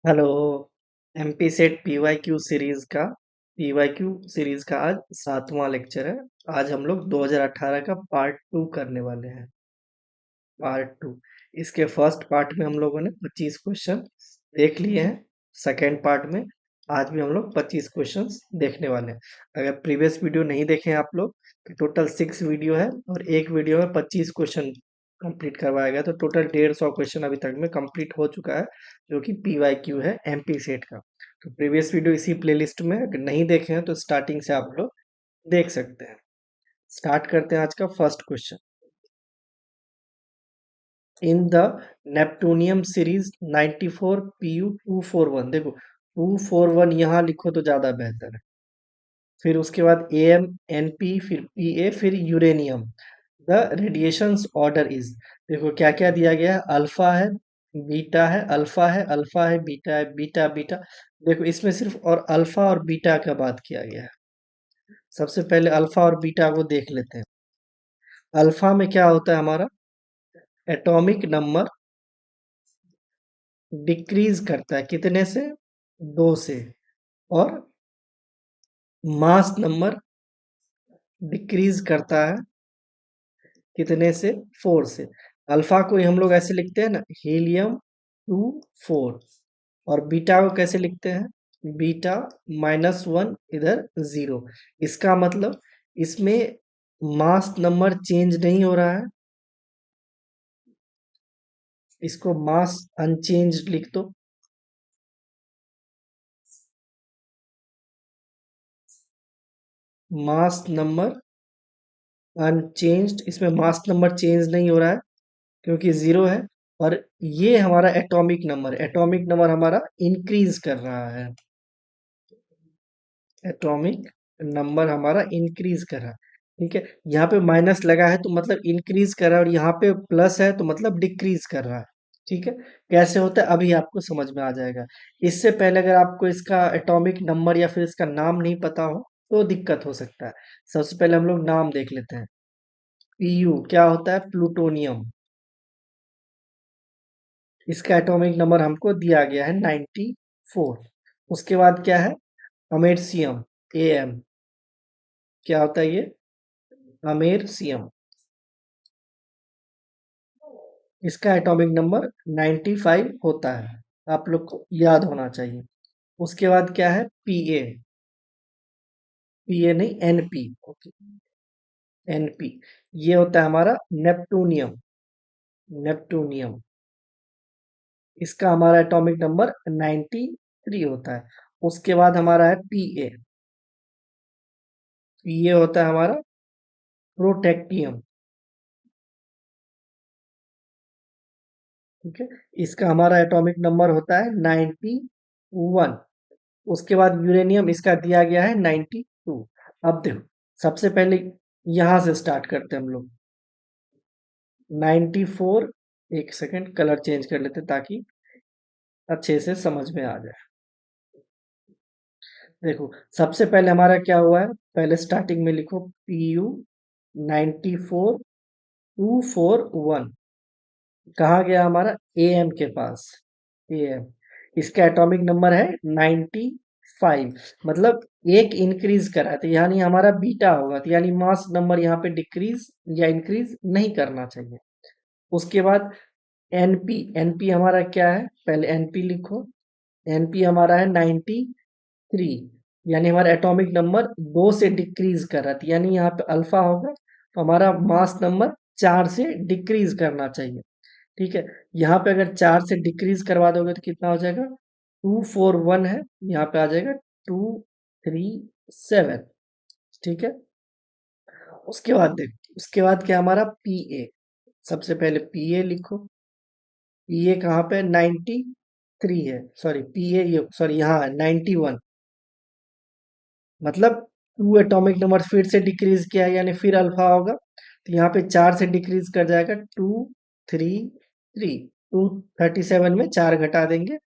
Hello. MP SET PY Q series का आज 7वां lecture है। आज हम लोग 2018 का पार्ट 2 करने वाले हैं। पार्ट 2। इसके फर्स्ट पार्ट में हम लोगों ने 25 क्वेश्चन देख लिए हैं। सेकेंड पार्ट में आज भी हम लोग 25 क्वेश्चंस देखने वाले हैं। अगर प्रीवियस वीडियो नहीं देखे हैं आप लोग तो टोटल 6 वीडियो है और एक वीडियो में 25 क्वेश्चन कंप्लीट करवाया गया, तो टोटल 150 क्वेश्चन अभी तक में कंप्लीट हो चुका है, जो कि पीवाईक्यू है एमपी सेट का। तो प्रीवियस वीडियो इसी प्लेलिस्ट में अगर नहीं देखे हैं तो स्टार्टिंग से आप लोग देख सकते हैं। स्टार्ट करते हैं आज का first question. In the neptunium series 94 PU 241, देखो 241 यहाँ लिखो तो ज्यादा बेहतर है। फिर उसके बाद AM NP फिर PA फिर uranium. The radiations order is, देखो क्या क्या दिया गया है। अल्फा है, बीटा है, अल्फा है, अल्फा है, बीटा है, बीटा बीटा। देखो इसमें सिर्फ और अल्फा और बीटा का बात किया गया है। सबसे पहले अल्फा और बीटा को देख लेते हैं। अल्फा में क्या होता है हमारा, एटॉमिक नंबर डिक्रीज करता है कितने से, 2 से। और मास नंबर डिक्रीज करता है कितने से, 4 से। अल्फा को हम लोग ऐसे लिखते हैं ना, हीलियम 2 4। और बीटा को कैसे लिखते हैं, बीटा -1 इधर 0। इसका मतलब इसमें मास नंबर चेंज नहीं हो रहा है, इसको मास अनचेंज लिख दो। मास नंबर अनचेंज्ड, इसमें मास नंबर चेंज नहीं हो रहा है क्योंकि 0 है। और ये हमारा एटॉमिक नंबर हमारा इंक्रीज कर रहा है। एटॉमिक नंबर हमारा इंक्रीज कर रहा है। ठीक है, यहाँ पे माइनस लगा है तो मतलब इंक्रीज कर रहा है, और यहाँ पे प्लस है तो मतलब डिक्रीज कर रहा है। ठीक है, कैसे होता है अभी आपको समझ में आ जाएगा। इससे पहले अगर आपको इसका एटॉमिक नंबर या फिर इसका नाम नहीं पता हो तो दिक्कत हो सकता है। सबसे पहले हम लोग नाम देख लेते हैं। पीयू क्या होता है, प्लूटोनियम। इसका एटॉमिक नंबर हमको दिया गया है 94। उसके बाद क्या है, अमेरिसियम, AM। क्या होता है ये, अमेरिसियम। इसका एटॉमिक नंबर 95 होता है, आप लोग को याद होना चाहिए। उसके बाद क्या है, PA। PA नहीं, NP। Okay, NP। ये होता है हमारा नेपटूनियम। नेपटूनियम, इसका हमारा एटॉमिक नंबर 93 होता है। उसके बाद हमारा है PA। PA होता है हमारा प्रोटेक्टियम। ठीक है, इसका हमारा एटॉमिक नंबर होता है 91। उसके बाद यूरेनियम, इसका दिया गया है 92। अब देखो, सबसे पहले यहां से स्टार्ट करते हैं हम लोग। 94, एक सेकंड कलर चेंज कर लेते हैं ताकि अच्छे से समझ में आ जाए। देखो सबसे पहले हमारा क्या हुआ है, पहले स्टार्टिंग में लिखो PU 94 241। कहाँ गया हमारा, AM के पास। AM, इसका एटॉमिक नंबर है 95। मतलब एक इंक्रीज करा है, तो यानी हमारा बीटा होगा, तो यानी मास नंबर यहाँ पे डिक्रीज या इंक्रीज नहीं करना चाहिए। उसके बाद NP। NP हमारा क्या है, पहले NP लिखो। NP हमारा है 93, यानी हमारा एटॉमिक नंबर 2 से डिक्रीज कर रहा था, यानी यहाँ पे अल्फा होगा, तो हमारा मास नंबर 4 से डिक्रीज करना चाहिए। ठीक है, यहाँ पे अगर 4 से डिक्रीज करवा दोगे तो कितना हो जाएगा, 241 है, यहाँ पे आ जाएगा 237। ठीक है, उसके बाद देखो, उसके बाद क्या हमारा PA। सबसे पहले PA लिखो। PA कहाँ पे, 93 है, सॉरी PA ये सॉरी यहाँ है 91। मतलब 2 एटॉमिक नंबर फिर से डिक्रीज किया है, यानी फिर अल्फा होगा, तो यहाँ पे 4 से डिक्रीज कर जाएगा, 233। 237 में 4 घटा देंगे,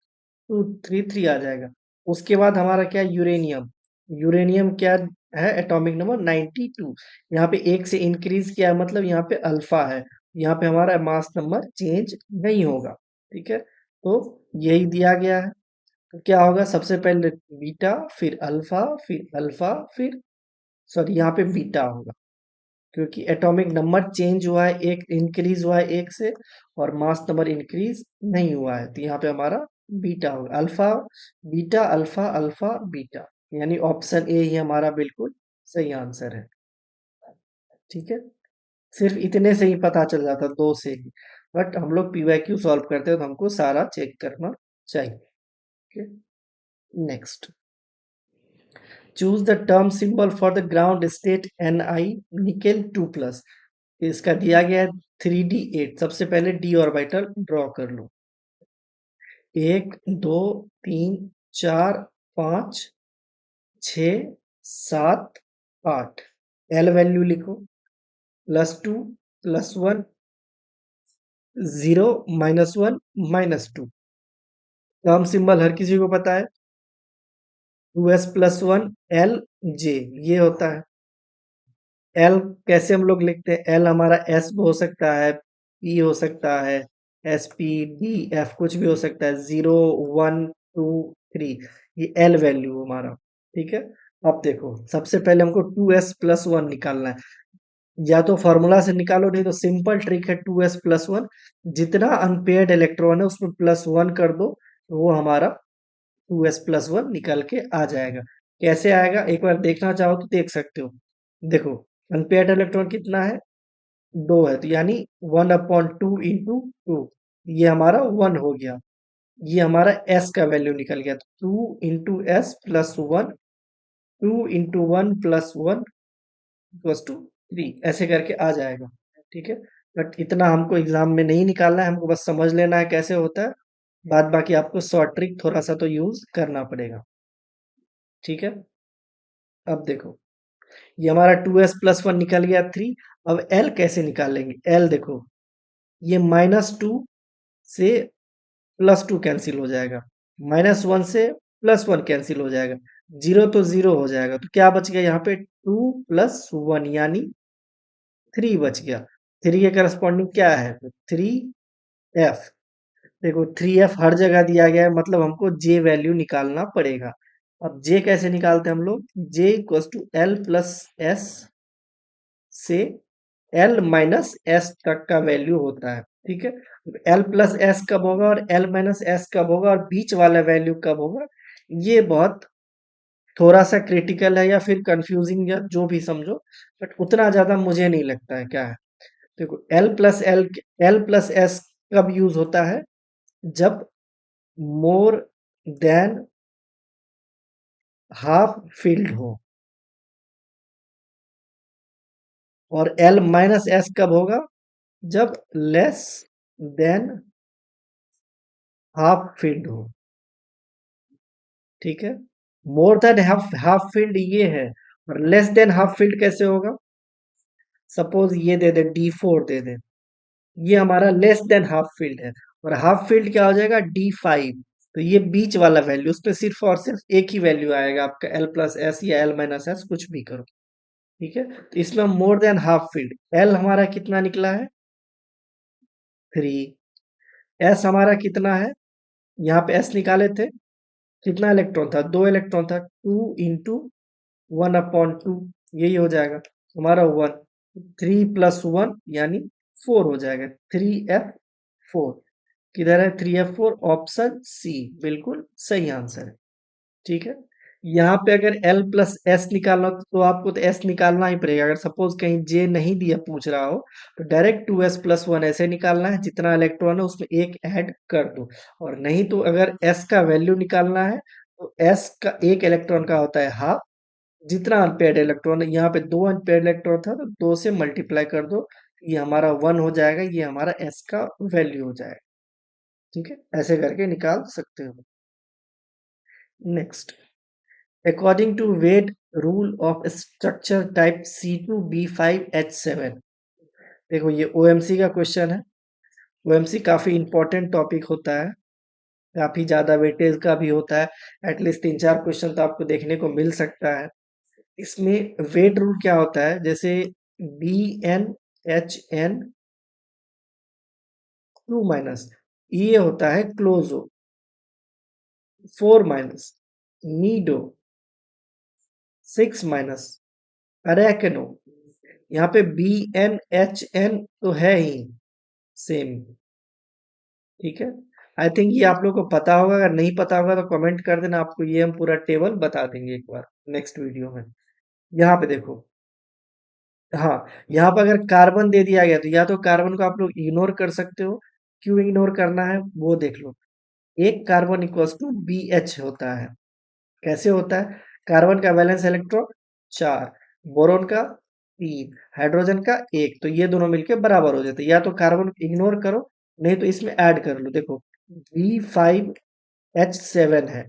233 आ जाएगा। उसके बाद हमारा क्या है, यूरेनियम। यूरेनियम क्या है, एटॉमिक नंबर 92। यहाँ पे 1 से इंक्रीज किया है, मतलब यहाँ पे अल्फा है, यहाँ पे हमारा मास नंबर चेंज नहीं होगा। ठीक है, तो यही दिया गया है। तो क्या होगा, सबसे पहले बीटा, फिर अल्फा, फिर अल्फा, फिर सॉरी यहाँ पे बीटा होगा, क्योंकि एटॉमिक नंबर चेंज हुआ है, एक इंक्रीज हुआ है एक से, और मास नंबर इंक्रीज नहीं हुआ है, तो यहाँ पे हमारा बीटा होगा, alpha beta alpha alpha beta, यानी ऑप्शन ए ही हमारा बिल्कुल सही आंसर है। ठीक है, सिर्फ इतने से ही पता चल जाता, दो से ही, बट हम लोग पीवाईक्यू सॉल्व करते हैं तो हमको सारा चेक करना चाहिए। Next, choose the term symbol for the ground state Ni nickel 2+। इसका दिया गया है 3d8। सबसे पहले डी ऑर्बिटल ड्रॉ कर लो, 1 2 3 4 5 6 7 8। एल वैल्यू लिखो, +2 +1 0 -1 -2। टर्म सिंबल हर किसी को पता है, 2s+1 एल जे, ये होता है। एल कैसे हम लोग लिखते हैं, एल हमारा एस हो सकता है, पी हो सकता है, एस पी डी एफ कुछ भी हो सकता है, 0 1 2 3, ये एल वैल्यू हमारा। ठीक है, अब देखो सबसे पहले हमको 2s+1 निकालना है, या तो फॉर्मूला से निकालो, नहीं तो सिंपल ट्रिक है, 2s+1 जितना अनपेयर्ड इलेक्ट्रॉन है उसमें +1 कर दो, तो वो हमारा 2s+1 निकल के आ जाएगा। कैसे आएगा, एक बार देखना चाहो तो देख सकते हो। देखो, अनपेयर्ड इलेक्ट्रॉन कितना है, 2 है, तो यानी 1/2 × 2, ये हमारा 1 हो गया। ये हमारा s का वैल्यू निकल गया, तो 2 × s+1, 2 × 1 + 1 = 3, ऐसे करके आ जाएगा। ठीक है, बट इतना हमको एग्जाम में नहीं निकालना है, हमको बस समझ लेना है कैसे होता है, बाद बाकी आपको शॉर्ट ट्रिक थोड़ा सा तो यूज करना पड़ेगा। ठीक है, अब देखो, ये हमारा 2s+1 निकल गया 3। अब l कैसे निकालेंगे, l देखो, ये -2 से +2 कैंसिल हो जाएगा, -1 से +1 कैंसिल हो जाएगा, 0 तो 0 हो जाएगा, तो क्या बच गया यहाँ पे, 2 + 1 यानी 3 बच गया। 3 के करस्पॉन्डिंग क्या है, तो 3f। देखो 3f हर जगह दिया गया है, मतलब हमको j वैल्यू निकालना पड़ेगा। अब j कैसे निकालते हैं हम लोग, j = l + s से l - s तक का वैल्यू होता है। ठीक है, l + s कब होगा और l - s कब होगा और बीच वाला वैल्यू कब होगा, ये बहुत थोड़ा सा क्रिटिकल है, या फिर कंफ्यूजिंग, या जो भी समझो, बट उतना ज्यादा मुझे नहीं लगता है क्या है। देखो, l + s कब यूज होता है, जब मोर देन हाफ फिल्ड हो, और l - s कब होगा, जब लेस देन हाफ फील्ड हो। ठीक है, more than half half field ये है, और लेस देन हाफ फील्ड कैसे होगा, सपोज ये दे दे D4 दे दे, ये हमारा लेस देन हाफ फील्ड है, और हाफ फील्ड क्या हो जाएगा, D5। तो ये बीच वाला वैल्यू, उसमें सिर्फ और सिर्फ एक ही वैल्यू आएगा आपका, l + s या l - s कुछ भी करो। ठीक है, तो इसमें more than half field, l हमारा कितना निकला है, 3। s हमारा कितना है, यहाँ पे s निकाले थे, कितना इलेक्ट्रॉन था, 2 इलेक्ट्रॉन था, 2 × 1/2, यही हो जाएगा हमारा 1। 3 + 1 यानी 4 हो जाएगा, 3f4। किधर है 3f4, ऑप्शन सी बिल्कुल सही आंसर है। ठीक है, यहाँ पे अगर l + s निकालना हो तो आपको तो s निकालना ही पड़ेगा, अगर सपोज कहीं j नहीं दिया पूछ रहा हो, तो डायरेक्ट 2s+1 ऐसे निकालना है, जितना इलेक्ट्रॉन है उसमें एक ऐड कर दो, और नहीं तो अगर s का वैल्यू निकालना है, तो s का एक इलेक्ट्रॉन का होता है हाफ, जितना अनपेयर्ड इलेक्ट्रॉन है, यहाँ पे 2 अनपेयर्ड इलेक्ट्रॉन था, तो 2 से मल्टीप्लाई कर दो, ये हमारा 1 हो जाएगा, ये हमारा s का वैल्यू हो जाएगा। ठीक है, ऐसे करके निकाल सकते हो। Next, according to weight rule of structure type C2B5H7। देखो, ये OMC का क्वेश्चन है। OMC काफी इंपॉर्टेंट टॉपिक होता है, काफी ज्यादा वेटेज का भी होता है, एटलीस्ट 3 4 क्वेश्चन तो आपको देखने को मिल सकता है। इसमें वेट रूल क्या होता है, जैसे BnHn2- ये होता है क्लोज हो, 4 माइनस नीडो, 6 माइनस अरेकनो। यहाँ पे BNHN तो है ही सेम। ठीक है, आई थिंक ये आप लोग को पता होगा, अगर नहीं पता होगा तो कमेंट कर देना, आपको ये हम पूरा टेबल बता देंगे एक बार नेक्स्ट वीडियो में। यहाँ पे देखो, हाँ, यहाँ पर अगर कार्बन दे दिया गया तो या तो कार्बन को आप लोग इग्नोर कर सकते हो। क्यों इग्नोर करना है वो देख लो। एक कार्बन इक्वल्स टू BH होता है। कैसे होता है? कार्बन का वैलेंस इलेक्ट्रॉन 4, बोरोन का 3, हाइड्रोजन का 1, तो ये दोनों मिलके बराबर हो जाते हैं। या तो कार्बन को इग्नोर करो, नहीं तो इसमें ऐड कर लो। देखो B5H7 है,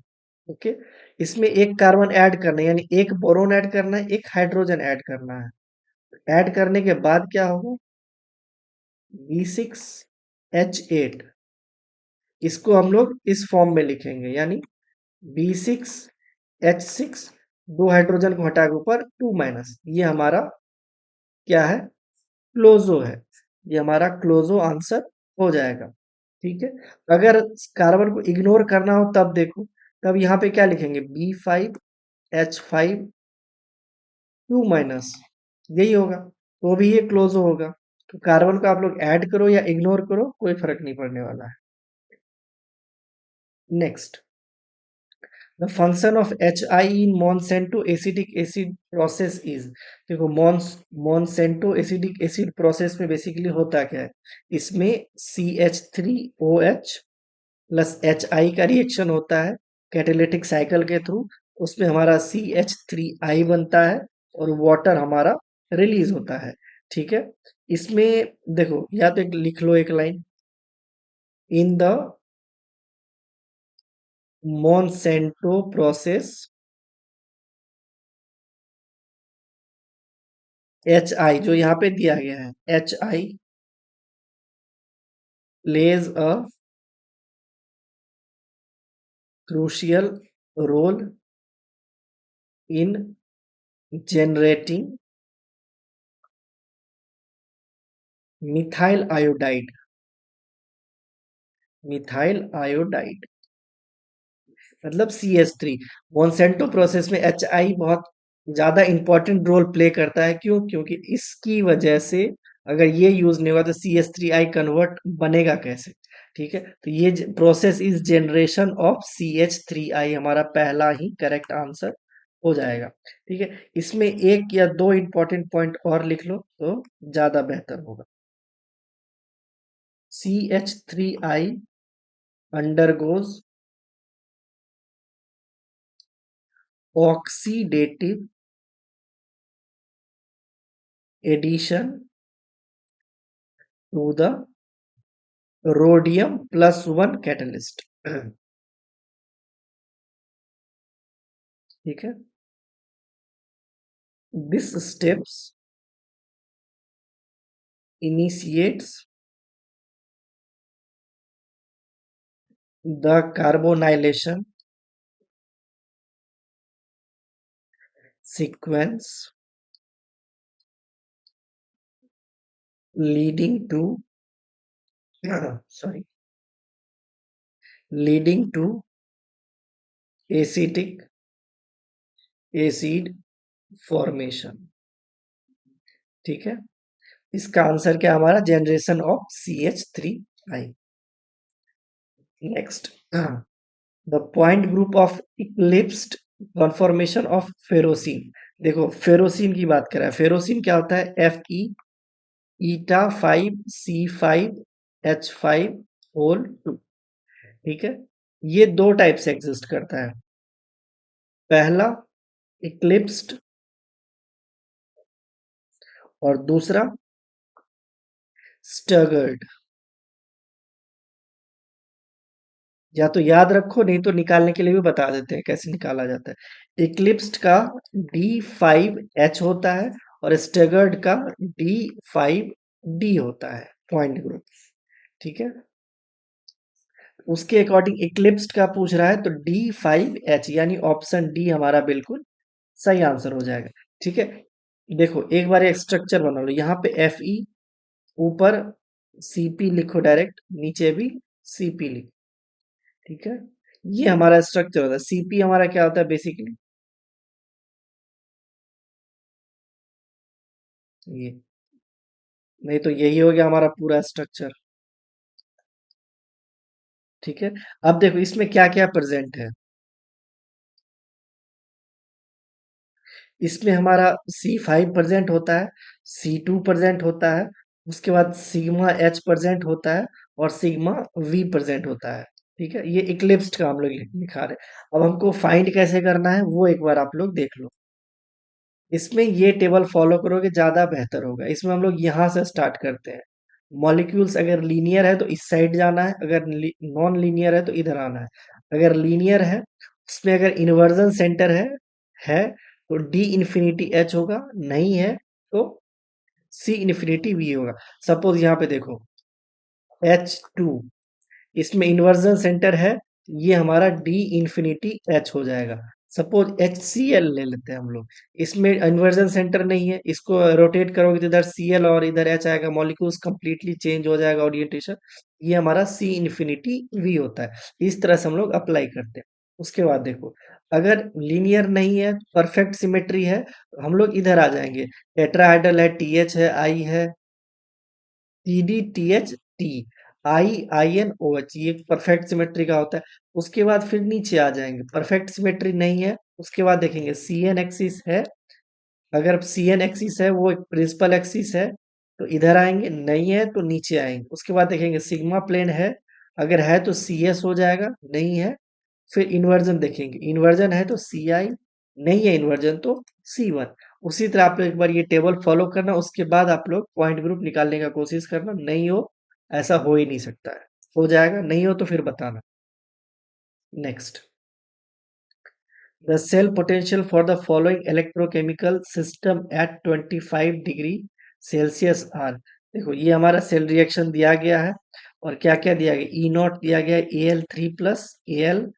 ओके। इसमें एक कार्बन ऐड करना है, यानी एक बोरोन ऐड करना है, एक हाइड्रोजन ऐड करना है। ऐड करने के बाद क्या होगा? B6H8, इसको हम लोग इस फॉर्म में लिखेंगे, यानी B6H6, दो हाइड्रोजन को हटा के ऊपर 2 माइनस, ये हमारा क्या है? क्लोजो है। ये हमारा क्लोजो आंसर हो जाएगा। ठीक है, अगर कार्बन को इग्नोर करना हो तब देखो, तब यहाँ पे क्या लिखेंगे? B5H5 2 माइनस, यही होगा, तो भी ये क्लोजो होगा। तो कार्बन को आप लोग ऐड करो या इग्नोर करो, कोई फर्क नहीं पड़ने वाला है। Next, the function of HI in Monsanto acidic acid process is. देखो, मॉन्सेंटो एसिडिक एसिड प्रोसेस में बेसिकली होता क्या है? इसमें CH3OH प्लस HI का रिएक्शन होता है कैटालिटिक साइकिल के थ्रू। उसमें हमारा CH3I बनता है और वाटर हमारा रिलीज होता है। ठीक है, इसमें देखो, या तो लिख लो एक line, in the Monsanto process HI जो यहाँ पे दिया गया है, HI plays a crucial role in generating methyl iodide। Methyl iodide मतलब CH3। मोन्सेंटो प्रोसेस में HI बहुत ज्यादा इंपॉर्टेंट रोल प्ले करता है। क्यों? क्योंकि इसकी वजह से अगर ये यूज नहीं होगा तो CH3I कन्वर्ट बनेगा कैसे? ठीक है, तो ये process is generation of CH3I, हमारा पहला ही करेक्ट आंसर हो जाएगा। ठीक है, इसमें एक या दो इंपॉर्टेंट पॉइंट और लिख लो तो ज्यादा बेहतर होगा। CH3I undergoes oxidative addition to the rhodium plus one catalyst। ठीक है, this steps initiates the carbonylation sequence leading to sorry, leading to acetic acid formation। ठीक है, इसका आंसर क्या हमारा? Generation of CH3I। Next, the point group of eclipsed conformation of ferrocene. देखो, ferrocene की बात करें, फेरोसिन क्या होता है? Fe ईटा 5C5H5 होल 2। ठीक है, ये दो टाइप से एग्जिस्ट करता है। पहला इक्लिप्स्ड और दूसरा स्टगर्ड। या तो याद रखो, नहीं तो निकालने के लिए भी बता देते हैं कैसे निकाला जाता है। इक्लिप्स्ड का D5H होता है और स्टगर्ड का D5D होता है पॉइंट ग्रुप। ठीक है, उसके अकॉर्डिंग इक्लिप्स्ड का पूछ रहा है तो D5H, यानी ऑप्शन डी हमारा बिल्कुल सही आंसर हो जाएगा। ठीक है, देखो एक बार एक स्ट्रक्चर बना लो, यहाँ पे Fe, ऊपर Cp लिखो डायरेक्ट, नीचे भी Cp लिखो। ठीक है, ये हमारा स्ट्रक्चर होता है। सीपी हमारा क्या होता है बेसिकली, ये, नहीं तो यही हो गया हमारा पूरा स्ट्रक्चर। ठीक है, अब देखो इसमें क्या क्या प्रेजेंट है। इसमें हमारा C5 प्रेजेंट होता है, C2 प्रेजेंट होता है, उसके बाद सिग्मा H प्रेजेंट होता है, और सिग्मा V प्रेजेंट होता है। ठीक है, ये इक्लिप्स्ड का हम लोग लिखा रहे हैं। अब हमको फाइंड कैसे करना है वो एक बार आप लोग देख लो। इसमें ये टेबल फॉलो करोगे ज्यादा बेहतर होगा। इसमें हम लोग यहाँ से स्टार्ट करते हैं। मॉलिक्यूल्स अगर लीनियर है तो इस साइड जाना है, अगर नॉन लीनियर है तो इधर आना है। अगर लीनियर है, उसमें अगर इन्वर्जन सेंटर है तो डी इन्फिनिटी एच होगा, नहीं है तो सी इन्फिनिटी वी होगा। सपोज यहाँ पे देखो H2, इसमें इन्वर्जन सेंटर है, ये हमारा डी इंफिनिटी एच हो जाएगा। सपोज HCl ले लेते हैं हम लोग, इसमें इन्वर्जन सेंटर नहीं है, इसको रोटेट करोगे तो इधर Cl और इधर H आएगा, मॉलिक्यूल्स कंप्लीटली चेंज हो जाएगा ओरिएंटेशन। ये हमारा C इन्फिनिटी V होता है। इस तरह से हम लोग अप्लाई करते हैं। उसके बाद देखो, अगर लीनियर नहीं है, परफेक्ट सिमेट्री है, तो हम लोग इधर आ जाएंगे। टेट्राहेड्रल है, TH है, I है, TD TH T, INOH, ये परफेक्ट सिमेट्री का होता है। उसके बाद फिर नीचे आ जाएंगे, परफेक्ट सिमेट्री नहीं है, उसके बाद देखेंगे CN एक्सिस है। अगर CN एक्सिस है वो एक प्रिंसिपल एक्सिस है तो इधर आएंगे, नहीं है तो नीचे आएंगे। उसके बाद देखेंगे सिग्मा प्लेन है, अगर है तो CS हो जाएगा, नहीं है फिर इन्वर्जन देखेंगे, इन्वर्जन है तो CI, नहीं है इन्वर्जन तो C1। उसी तरह आप लोग एक बार ये टेबल फॉलो करना, उसके बाद आप लोग पॉइंट ग्रुप निकालने का कोशिश करना। नहीं हो, ऐसा हो ही नहीं सकता है। हो जाएगा, नहीं हो तो फिर बताना। Next, the cell potential for the following electrochemical system at 25 degree Celsius are. देखो ये हमारा सेल रिएक्शन दिया गया है, और क्या क्या दिया गया, E0 दिया गया है, Al3 + Al,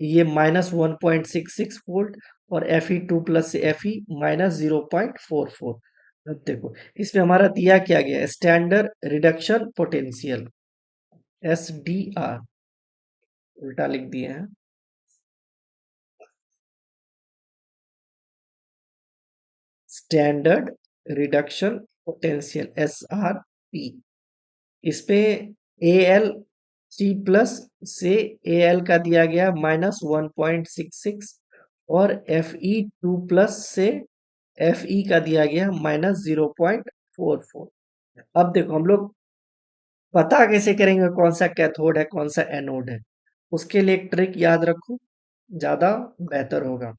ये -1.66 वोल्ट, और Fe2 से Fe -0.44। अब देखो इसमें हमारा दिया क्या गया, स्टैंडर्ड रिडक्शन पोटेंशियल, SDR, उल्टा लिख दिए हैं। Standard reduction potential, SRP। इस पे Al3 से Al का दिया गया -1.66, और Fe2 से Fe का दिया गया -0.44। अब देखो हम लोग पता कैसे करेंगे कौन सा कैथोड है कौन सा एनोड है। उसके लिए एक ट्रिक याद रखो, ज्यादा बेहतर होगा।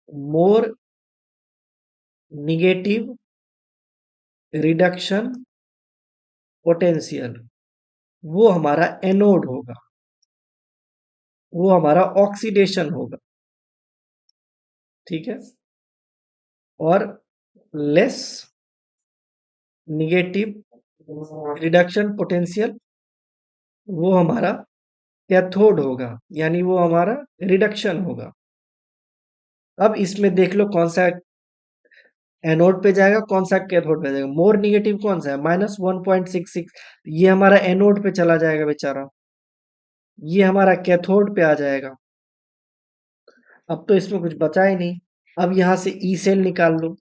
मोर निगेटिव रिडक्शन पोटेंशियल, वो हमारा एनोड होगा, वो हमारा ऑक्सीडेशन होगा। ठीक है, और लेस निगेटिव रिडक्शन पोटेंशियल वो हमारा कैथोड होगा, यानी वो हमारा रिडक्शन होगा। अब इसमें देख लो कौन सा एनोड पे जाएगा कौन सा कैथोड पे जाएगा। मोर निगेटिव कौन सा है, -1.66, ये हमारा एनोड पे चला जाएगा बेचारा, ये हमारा कैथोड पे आ जाएगा। अब तो इसमें कुछ बचा ही नहीं। अब यहां से ई सेल निकाल लो,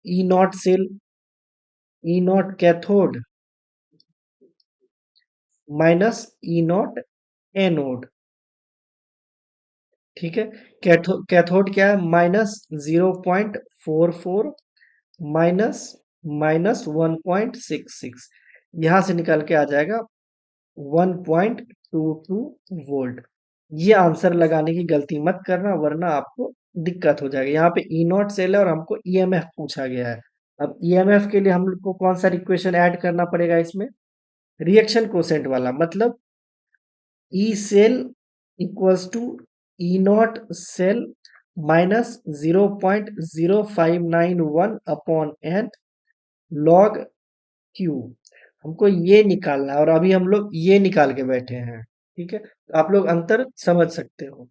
E0 cell, E0 cathode -E0 anode. ठीक है, कैथोड क्या है, -0.44 माइनस -1.66, यहां से निकल के आ जाएगा 1.22 वोल्ट। ये आंसर लगाने की गलती मत करना वरना आपको दिक्कत हो जाएगी। यहाँ पे E0 सेल है और हमको EMF पूछा गया है। अब EMF के लिए हम लोग को कौन सा इक्वेशन ऐड करना पड़ेगा इसमें, रिएक्शन कोसेंट वाला, मतलब E cell equals to E0 cell -0.0591 log Q। हमको ये निकालना है और अभी हम लोग ये निकाल के बैठे हैं। ठीक है, तो आप लोग अंतर समझ सकते हो।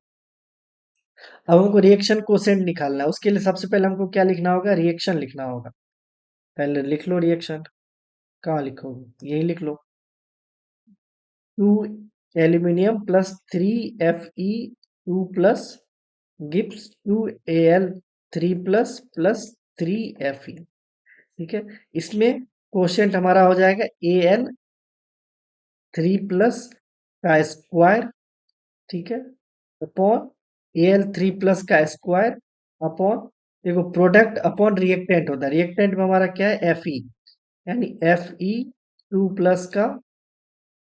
अब हमको रिएक्शन कोसेंट निकालना है, उसके लिए सबसे पहले हमको क्या लिखना होगा, रिएक्शन लिखना होगा। पहले लिख लो रिएक्शन, कहाँ लिखोगे, यही लिख लो। 2 aluminium plus 3Fe2 plus Gibbs 2Al3 plus 3Fe। ठीक है, इसमें क्वोशिएंट हमारा हो जाएगा Al3 प्लस का स्क्वायर, ठीक है, अपॉन Al3 प्लस का स्क्वायर अपॉन, देखो प्रोडक्ट अपॉन रिएक्टेंट होता है, रिएक्टेंट में हमारा क्या है Fe, यानी Fe2 प्लस का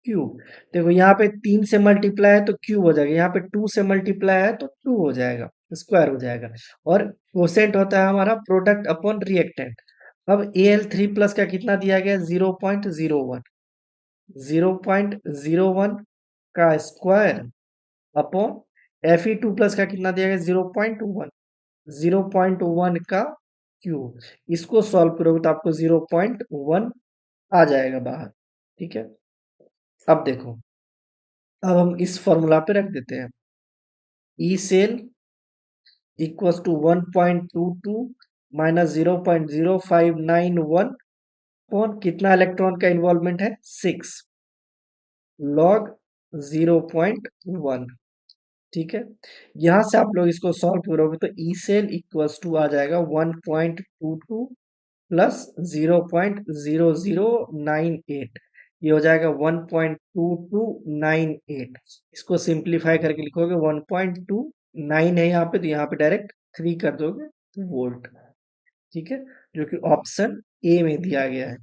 क्यूब। देखो यहाँ पे 3 से मल्टीप्लाई है तो क्यूब हो जाएगा, यहाँ पे 2 से मल्टीप्लाई है तो 2 हो जाएगा, स्क्वायर हो जाएगा। और कोसेंट होता है हमारा प्रोडक्ट अपॉन रिएक्टेंट। अब Al3 प्लस का कितना दिया गया, 0.01, 0.01 का स्क्वायर अपॉन Fe2 प्लस का कितना दिया गया, 0.1, 0.1 का क्यूब। इसको सॉल्व करोगे तो आपको 0.1 आ जाएगा बाहर। ठीक है, अब देखो, अब हम इस फॉर्मूला पे रख देते हैं, E cell equals to 1.22 minus 0.0591 upon कितना इलेक्ट्रॉन का इन्वॉल्वमेंट है, 6 लॉग 0.1। ठीक है, यहां से आप लोग इसको सॉल्व करोगे तो ई सेल इक्वल्स टू आ जाएगा 1.22 प्लस 0.0098, ये हो जाएगा 1.2298। इसको सिंप्लीफाई करके लिखोगे 1.29 है यहाँ पे, तो यहाँ पे डायरेक्ट 3 कर दोगे वोल्ट। ठीक है, जो कि ऑप्शन ए में दिया गया है।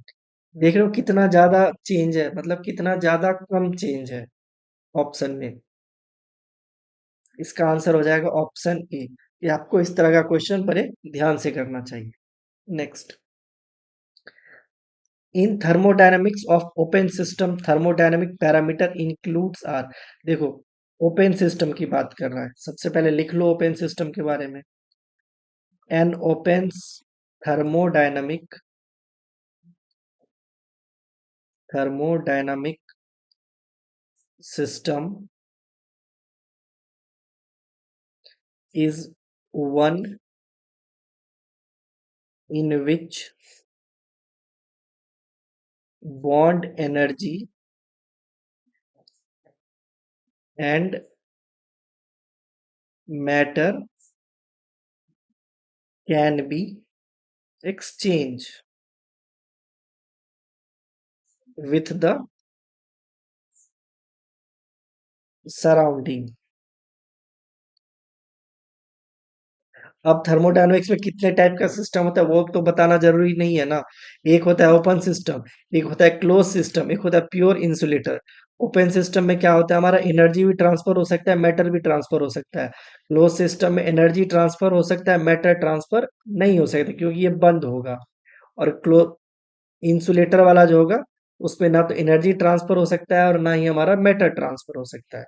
देख रहे हो कितना ज्यादा चेंज है, मतलब कितना ज्यादा कम चेंज है ऑप्शन में। इसका आंसर हो जाएगा ऑप्शन ए। ये आपको इस तरह का क्वेश्चन बड़े ध्यान से करना चाहिए। Next, in thermodynamics of open system thermodynamic parameter includes are. देखो, ओपन सिस्टम की बात कर रहा है, सबसे पहले लिख लो ओपन सिस्टम के बारे में। An open thermodynamic system is one in which bond energy and matter can be exchanged with the surrounding। अब थर्मोडायनेमिक्स में कितने टाइप का सिस्टम होता है वो तो बताना जरूरी नहीं है ना। एक होता है ओपन सिस्टम, एक होता है क्लोज सिस्टम, एक होता है प्योर इंसुलेटर। ओपन सिस्टम में क्या होता है, हमारा एनर्जी भी ट्रांसफर हो सकता है, मैटर भी ट्रांसफर हो सकता है। क्लोज सिस्टम में एनर्जी ट्रांसफर हो सकता है, मैटर ट्रांसफर नहीं हो सकता क्योंकि ये बंद होगा। और क्लो इंसुलेटर वाला जो होगा उसमें ना तो एनर्जी ट्रांसफर हो सकता है और ना ही हमारा मैटर ट्रांसफर हो सकता है।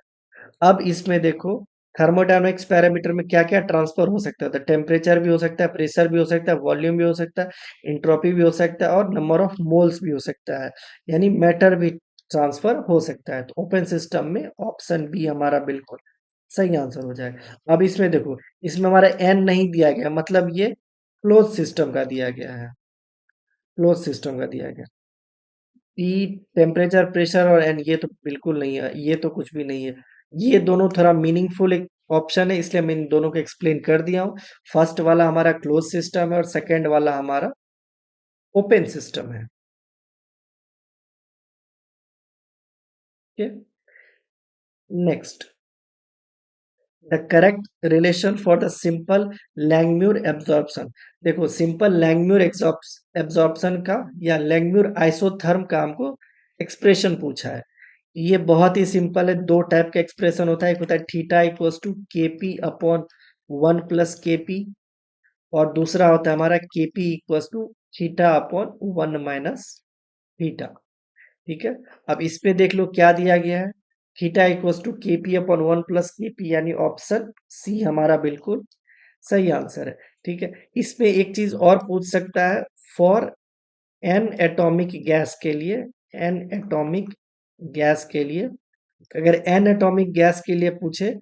अब इसमें देखो, थर्मोडायनेमिक्स पैरामीटर में क्या क्या ट्रांसफर हो सकता है, तो टेम्परेचर भी हो सकता है, प्रेशर भी हो सकता है, वॉल्यूम भी हो सकता है, इंट्रोपी भी हो सकता है और नंबर ऑफ मोल्स भी हो सकता है, यानी मैटर भी ट्रांसफर हो सकता है। तो ओपन सिस्टम में ऑप्शन बी हमारा बिल्कुल सही आंसर हो जाएगा। अब इसमें देखो, इसमें हमारा एन नहीं दिया गया, मतलब ये क्लोज सिस्टम का दिया गया है, क्लोज सिस्टम का दिया गया। पी टेम्परेचर प्रेशर और एन ये तो बिल्कुल नहीं है, ये तो कुछ भी नहीं है। ये दोनों थोड़ा मीनिंगफुल एक ऑप्शन है, इसलिए मैं इन दोनों को एक्सप्लेन कर दिया हूँ। फर्स्ट वाला हमारा क्लोज सिस्टम है और सेकंड वाला हमारा ओपन सिस्टम है। Next, the correct relation for the simple Langmuir absorption. देखो, सिंपल लैंगम्यूर एब्जॉर्प्शन का या लैंगम्यूर आइसोथर्म का हमको एक्सप्रेशन पूछा है। ये बहुत ही सिंपल है, दो टाइप का एक्सप्रेशन होता है, एक होता है theta equals to KP upon 1 plus KP और दूसरा होता है हमारा KP equals to theta upon 1 minus theta. ठीक है, अब इस पे देख लो क्या दिया गया है, theta equals to KP upon 1 plus KP, यानी ऑप्शन सी हमारा बिल्कुल सही आंसर है। ठीक है, इसमें एक चीज और पूछ सकता है, फॉर एन एटॉमिक गैस के लिए, एन एटॉमिक गैस के लिए, अगर एन एटॉमिक गैस के लिए पूछे,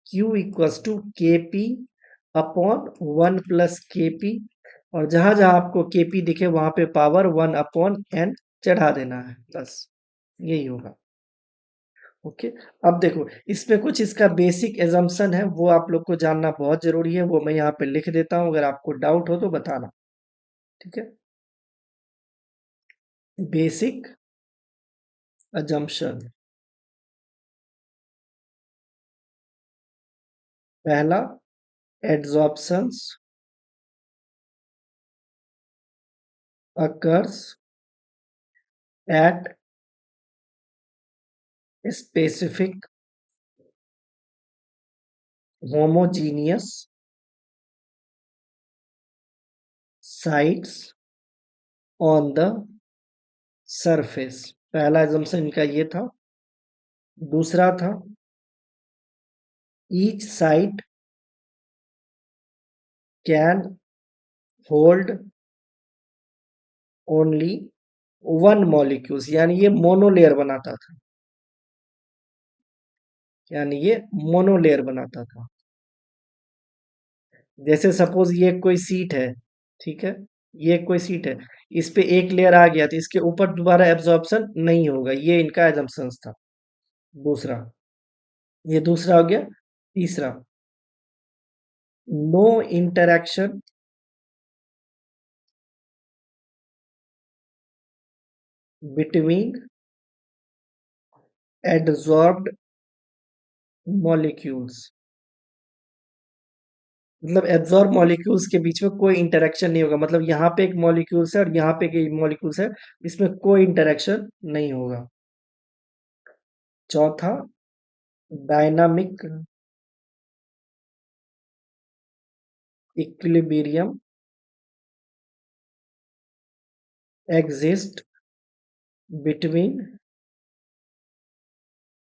Q equals to K P upon 1 plus KP, और जहां जहां आपको केपी दिखे वहां पे पावर 1 अपॉन एन चढ़ा देना है, बस यही होगा। ओके। अब देखो, इसमें कुछ इसका बेसिक एजम्पशन है, वो आप लोग को जानना बहुत जरूरी है, वो मैं यहाँ पे लिख देता हूँ, अगर आपको डाउट हो तो बताना। ठीक है। Basic assumption. पहला, एड्सॉर्प्शंस occurs at specific homogeneous sites on the surface। पहला assumption इनका ये था। दूसरा था, each site can hold only one molecules, यानी ये मोनोलेयर बनाता था, यानी ये मोनोलेयर बनाता था। जैसे सपोज ये कोई सीट है, ठीक है, ये कोई सीट है, इस पे एक लेयर आ गया तो इसके ऊपर दोबारा एब्जॉर्प्शन नहीं होगा, ये इनका एजम्पशन था। दूसरा, ये दूसरा हो गया। तीसरा, नो इंटरेक्शन बिटवीन एडजॉर्ब्ड मॉलिक्यूल्स। मतलब एब्जॉर्ब मॉलिक्यूल्स के बीच में कोई इंटरेक्शन नहीं होगा, मतलब यहाँ पे एक मॉलिक्यूल्स है और यहाँ पे एक मॉलिक्यूल्स है, इसमें कोई इंटरेक्शन नहीं होगा। चौथा, dynamic equilibrium exist between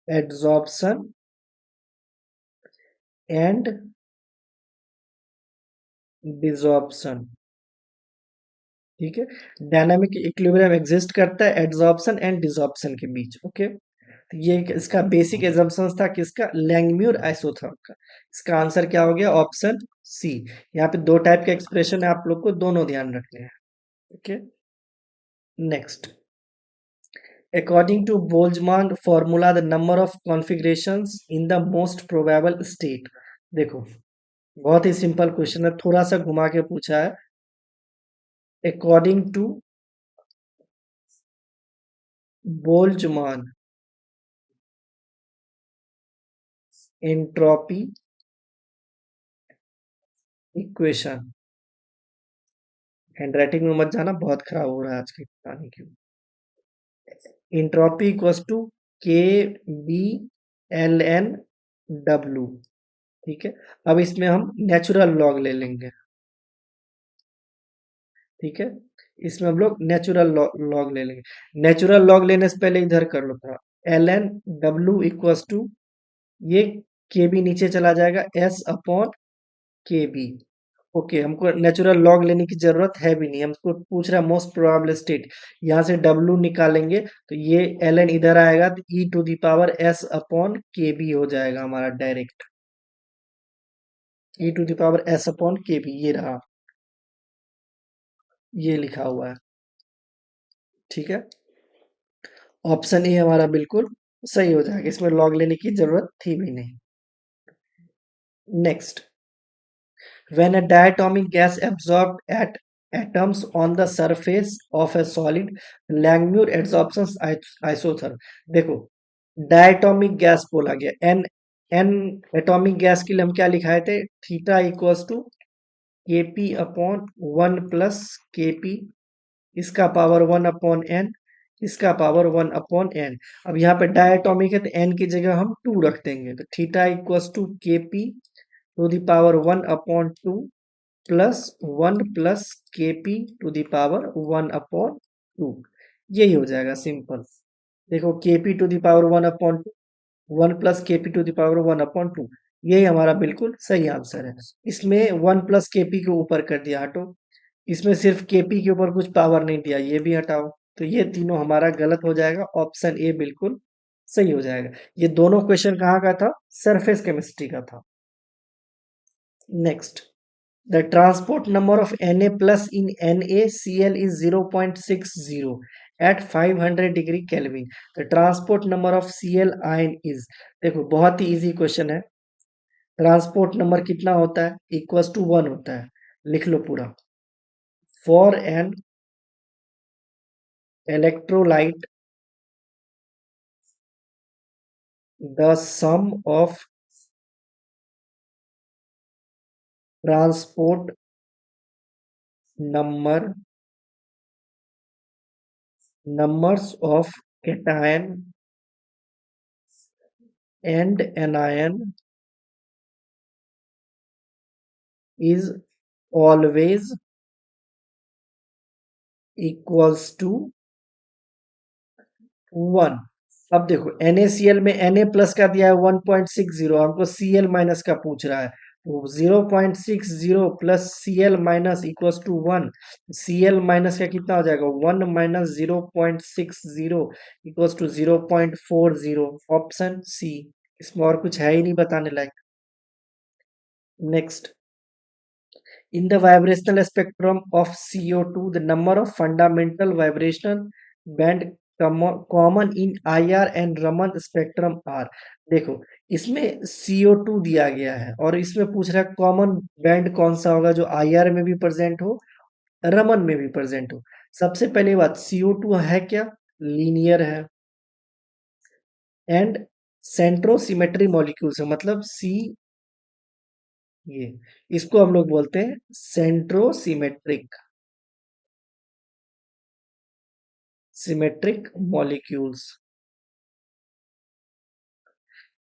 adsorption and desorption. ठीक है। डायनामिक इक्विलिब्रियम एग्जिस्ट करता है एड्सॉर्प्शन एंड डिसॉर्प्शन के बीच। ओके। तो ये इसका बेसिक एजम्पशन था किसका, लैंगम्यूर आइसोथर्म का। इसका आंसर क्या हो गया, ऑप्शन सी। यहाँ पे दो टाइप के एक्सप्रेशन है, आप लोग को दोनों ध्यान रखने हैं। Okay. Next, according to Boltzmann formula the number of configurations in the most probable state। देखो, बहुत ही सिंपल क्वेश्चन है, थोड़ा सा घुमा के पूछा है। According to Boltzmann entropy equation. Handwriting में मत जाना, बहुत खराब हो रहा है आजकल, पता नहीं क्यों। एंट्रोपी इक्वल्स टू के बी एल एन डब्ल्यू। ठीक है। अब इसमें हम नेचुरल लॉग ले लेंगे। ठीक है। इसमें हम लोग नेचुरल लॉग ले लेंगे। नेचुरल लॉग लेने से पहले इधर कर लो था, L N W equals to, ये के बी नीचे चला जाएगा, S upon K B. Okay, हमको नेचुरल लॉग लेने की जरूरत है भी नहीं, हमको पूछ रहा है मोस्ट प्रोबेबल स्टेट। यहाँ से डब्ल्यू निकालेंगे तो ये एल एन इधर आएगा तो E to the power S upon K B हो जाएगा हमारा direct. E to the power S upon K B, ये रहा, ये लिखा हुआ है। ठीक है। ऑप्शन ए हमारा बिल्कुल सही हो जाएगा, इसमें लॉग लेने की जरूरत थी भी नहीं। Next, when a diatomic gas absorbed at atoms on the surface of a solid, Langmuir adsorption isotherm। देखो, डायटोमिक गैस बोला गया, एन एन एटॉमिक गैस के लिए हम क्या लिखाए थे, theta equals to K P upon one plus K P, इसका पावर वन अपॉन एन, इसका पावर वन अपॉन एन। अब यहाँ पे डायटोमिक है तो एन की जगह हम टू रख देंगे, तो theta equals to K P to the power one upon two plus one plus K P to the power one upon two. यही हो जाएगा सिंपल। देखो, K P to the power one upon two, one plus K P to the power one upon two, यही हमारा बिल्कुल सही answer है। इसमें वन प्लस के पी के ऊपर कर दिया, हटो। इसमें सिर्फ केपी के ऊपर कुछ पावर नहीं दिया, ये भी हटाओ, तो ये तीनों हमारा गलत हो जाएगा, ऑप्शन ए बिल्कुल सही हो जाएगा। ये दोनों क्वेश्चन कहाँ का था, सरफेस केमिस्ट्री का था। Next, the transport number of Na plus in NaCl is 0.60। at 500 degree kelvin the transport number of Cl ion is. देखो बहुत ही इजी क्वेश्चन है। ट्रांसपोर्ट नंबर कितना होता है? इक्वल्स टू 1 होता है। लिख लो पूरा। For an electrolyte the sum of transport number numbers of cation and anion is always equals to 1। अब देखो NaCl में Na प्लस का दिया है 1.60, हमको Cl माइनस का पूछ रहा है, तो 0.60 plus Cl minus equals to 1। Cl minus का कितना हो जाएगा? 1 minus 0.60 equals to 0.40। Option C. इसमें और कुछ है ही नहीं बताने लायक। Next, in the vibrational spectrum of CO2, the number of fundamental vibration band common in IR and Raman spectrum are। देखो इसमें CO2 दिया गया है और इसमें पूछ रहा है कॉमन बैंड कौन सा होगा जो IR में भी प्रेजेंट हो, रमन में भी प्रेजेंट हो। सबसे पहली बात, CO2 है क्या? लीनियर है एंड सेंट्रोसिमेट्री मॉलिक्यूल्स है, मतलब सी, ये इसको हम लोग बोलते हैं सेंट्रोसिमेट्रिक सिमेट्रिक मॉलिक्यूल्स।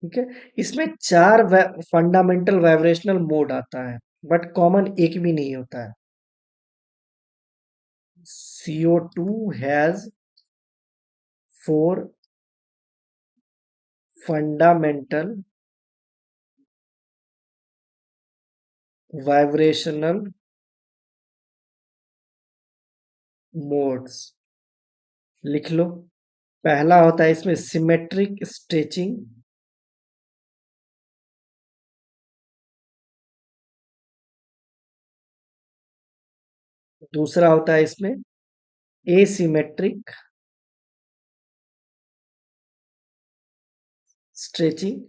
ठीक है, इसमें 4 फंडामेंटल वाइब्रेशनल मोड आता है, बट कॉमन एक भी नहीं होता है। CO2 has 4 fundamental vibrational modes। लिख लो। पहला होता है इसमें सिमेट्रिक स्ट्रेचिंग, दूसरा होता है इसमें एसिमेट्रिक स्ट्रेचिंग,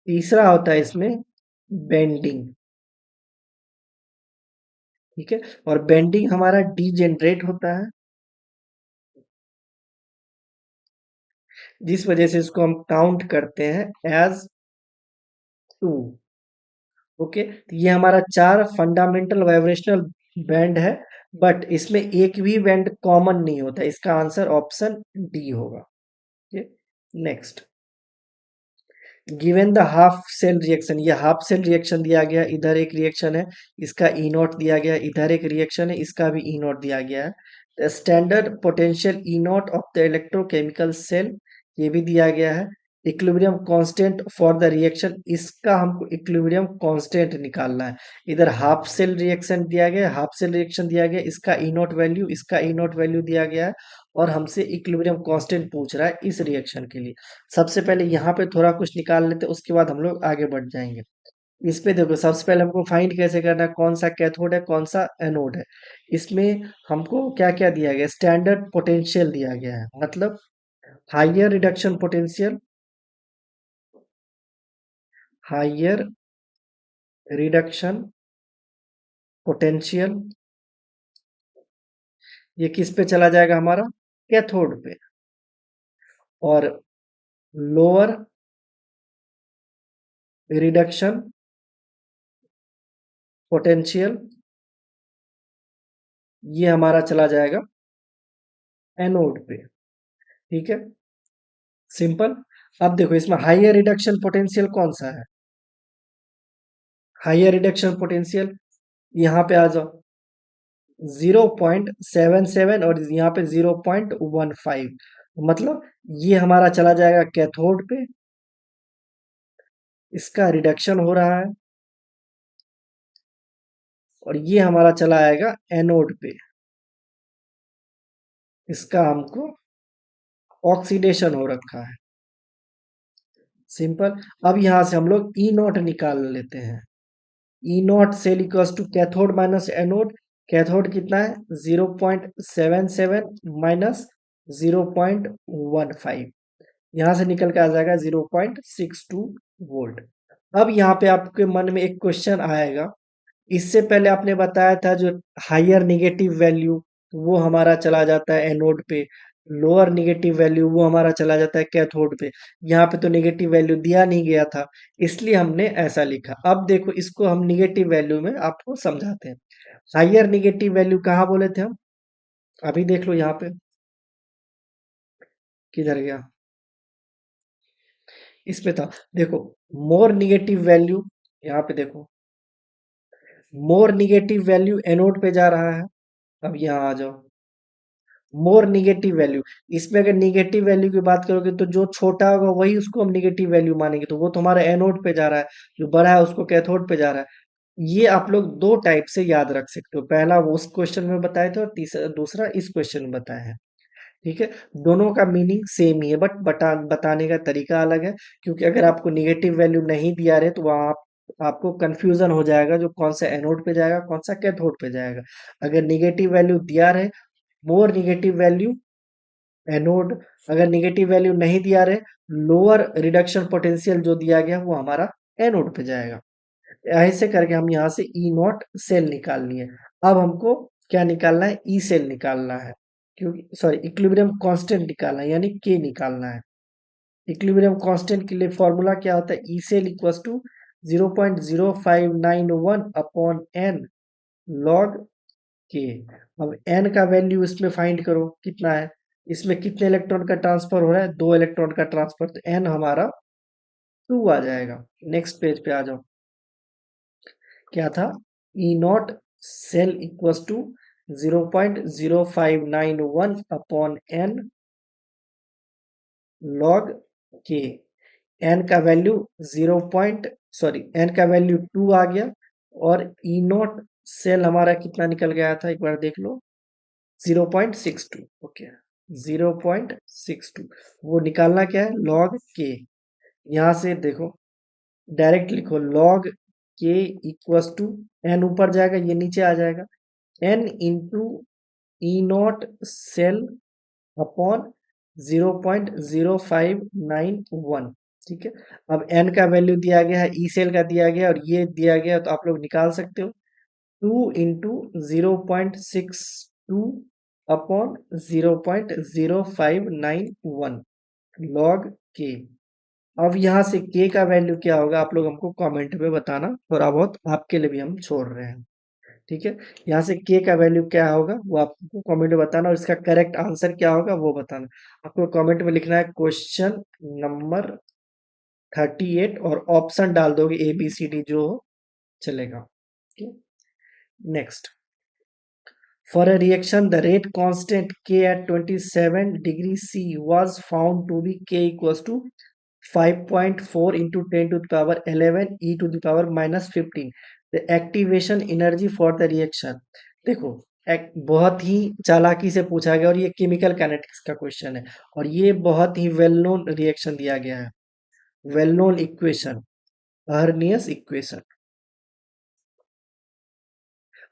तीसरा होता है इसमें बेंडिंग। ठीक है, और बेंडिंग हमारा डीजेनरेट होता है, जिस वजह से इसको हम काउंट करते हैं एज 2। ओके, तो ये हमारा 4 फंडामेंटल वाइब्रेशनल बैंड है, बट इसमें एक भी बैंड कॉमन नहीं होता। इसका आंसर ऑप्शन डी होगा। Next, given the half cell reaction, ये हाफ सेल रिएक्शन दिया गया, इधर एक रिएक्शन है, इसका ई नॉट दिया गया, इधर एक रिएक्शन है, इसका भी ई नॉट दिया गया है। Standard potential E naught of the electrochemical cell, ये भी दिया गया है। Equilibrium constant for the reaction, इसका हमको इक्विलिब्रियम कांस्टेंट निकालना है। इधर हाफ सेल रिएक्शन दिया गया, हाफ सेल रिएक्शन दिया गया, इसका ई नॉट वैल्यू, इसका ई नॉट वैल्यू दिया गया है, और हमसे इक्विलिब्रियम कांस्टेंट पूछ रहा है इस रिएक्शन के लिए। सबसे पहले यहाँ पे थोड़ा कुछ निकाल लेते हैं, उसके बाद हम लोग आगे बढ़ जाएंगे। इस पे देखो, सबसे पहले हमको फाइंड कैसे करना है, कौन सा कैथोड है कौन सा एनोड है। इसमें हमको क्या क्या दिया गया? स्टैंडर्ड पोटेंशियल दिया गया है, मतलब higher reduction potential, higher reduction potential, ये किस पे चला जाएगा? हमारा कैथोड पे। और लोअर रिडक्शन पोटेंशियल, ये हमारा चला जाएगा एनोड पे। ठीक है, सिंपल। अब देखो इसमें हाइयर रिडक्शन पोटेंशियल कौन सा है? हाइयर रिडक्शन पोटेंशियल यहाँ पे आ जाओ, 0.77 और यहाँ पे 0.15, मतलब ये हमारा चला जाएगा कैथोड पे, इसका रिडक्शन हो रहा है, और ये हमारा चला आएगा एनोड पे, इसका हमको ऑक्सीडेशन हो रखा है। सिंपल। अब यहां से हम लोग ई नॉट निकाल लेते हैं। E naught cell equals to cathode minus anode. Cathode कितना है? 0.77 माइनस 0.15, यहाँ से निकल के आ जाएगा 0.62 वोल्ट। अब यहाँ पे आपके मन में एक क्वेश्चन आएगा, इससे पहले आपने बताया था जो हायर निगेटिव वैल्यू वो हमारा चला जाता है एनोड पे, लोअर निगेटिव वैल्यू वो हमारा चला जाता है कैथोड पे। यहाँ पे तो निगेटिव वैल्यू दिया नहीं गया था, इसलिए हमने ऐसा लिखा। अब देखो इसको हम निगेटिव वैल्यू में आपको समझाते हैं। हायर निगेटिव वैल्यू कहाँ बोले थे हम, अभी देख लो यहाँ पे, किधर गया, इसमें था, देखो मोर निगेटिव वैल्यू, यहाँ पे देखो मोर निगेटिव वैल्यू एनोड पे जा रहा है। अब यहाँ आ जाओ, मोर निगेटिव वैल्यू, इसमें अगर निगेटिव वैल्यू की बात करोगे तो जो छोटा होगा वही उसको हम निगेटिव वैल्यू मानेंगे, तो वो तुम्हारा एनोड पे जा रहा है, जो बड़ा है उसको कैथोड पे जा रहा है। ये आप लोग दो टाइप से याद रख सकते हो, पहला वो उस क्वेश्चन में बताए थे और तीसरा दूसरा इस क्वेश्चन में बताया है। ठीक है, दोनों का मीनिंग सेम ही है, बट बताने का तरीका अलग है। क्योंकि अगर आपको निगेटिव वैल्यू नहीं दिया रहे तो वहाँ आपको कंफ्यूजन हो जाएगा, जो कौन सा एनोड पे जाएगा कौन सा कैथोड पे जाएगा। अगर निगेटिव वैल्यू दिया रहे, मोर निगेटिव वैल्यू एनोड, अगर निगेटिव वैल्यू नहीं दिया रहे, लोअर रिडक्शन पोटेंशियल जो दिया गया वो हमारा एनोड पे जाएगा। ऐसे करके हम यहाँ से ई नॉट सेल निकालनी है। अब हमको क्या निकालना है, ई सेल निकालना है, क्योंकि सॉरी इक्विलिब्रियम कांस्टेंट निकालना है, यानी के निकालना है। इक्विलिब्रियम कांस्टेंट के लिए फॉर्मूला क्या होता है, E cell equals to 0.0591 upon N log K. अब एन का वैल्यू इसमें फाइंड करो कितना है, इसमें कितने इलेक्ट्रॉन का ट्रांसफर हो रहा है, 2 इलेक्ट्रॉन का ट्रांसफर, तो एन हमारा 2 आ जाएगा। नेक्स्ट पेज पे आ जाओ, क्या था, E naught cell equals to 0.0591 upon N log K. N का वैल्यू 0 पॉइंट सॉरी एन का वैल्यू 2 आ गया, और ई नॉट सेल हमारा कितना निकल गया था एक बार देख लो, 0.62। ओके, 0.62 वो निकालना क्या है, लॉग के। यहाँ से देखो डायरेक्ट लिखो, लॉग के इक्वल्स टू, एन ऊपर जाएगा ये नीचे आ जाएगा, N into E naught cell upon 0.0591। ठीक है, अब एन का वैल्यू दिया गया है, ई सेल का दिया गया और ये दिया गया, तो आप लोग निकाल सकते हो, 2 इंटू 0.62 अपॉन 0.0591 लॉग के। अब यहाँ से के का वैल्यू क्या होगा आप लोग हमको कमेंट में बताना, थोड़ा बहुत आपके लिए भी हम छोड़ रहे हैं। ठीक है, यहाँ से के का वैल्यू क्या होगा वो आपको कमेंट में बताना, और इसका करेक्ट आंसर क्या होगा वो बताना। आपको कमेंट में लिखना है क्वेश्चन नंबर 38, और ऑप्शन डाल दोगे ए बी सी डी जो हो चलेगा। Next, for a reaction, the rate constant K at 27 degree C was found to be K equals to 5.4 into 10 to the power 11 e to the power minus 15. The activation energy for the reaction. देखो एक बहुत ही चालाकी से पूछा गया, और ये chemical kinetics का क्वेश्चन है, और ये बहुत ही वेल नोन रिएक्शन दिया गया है, well known equation, Arrhenius equation.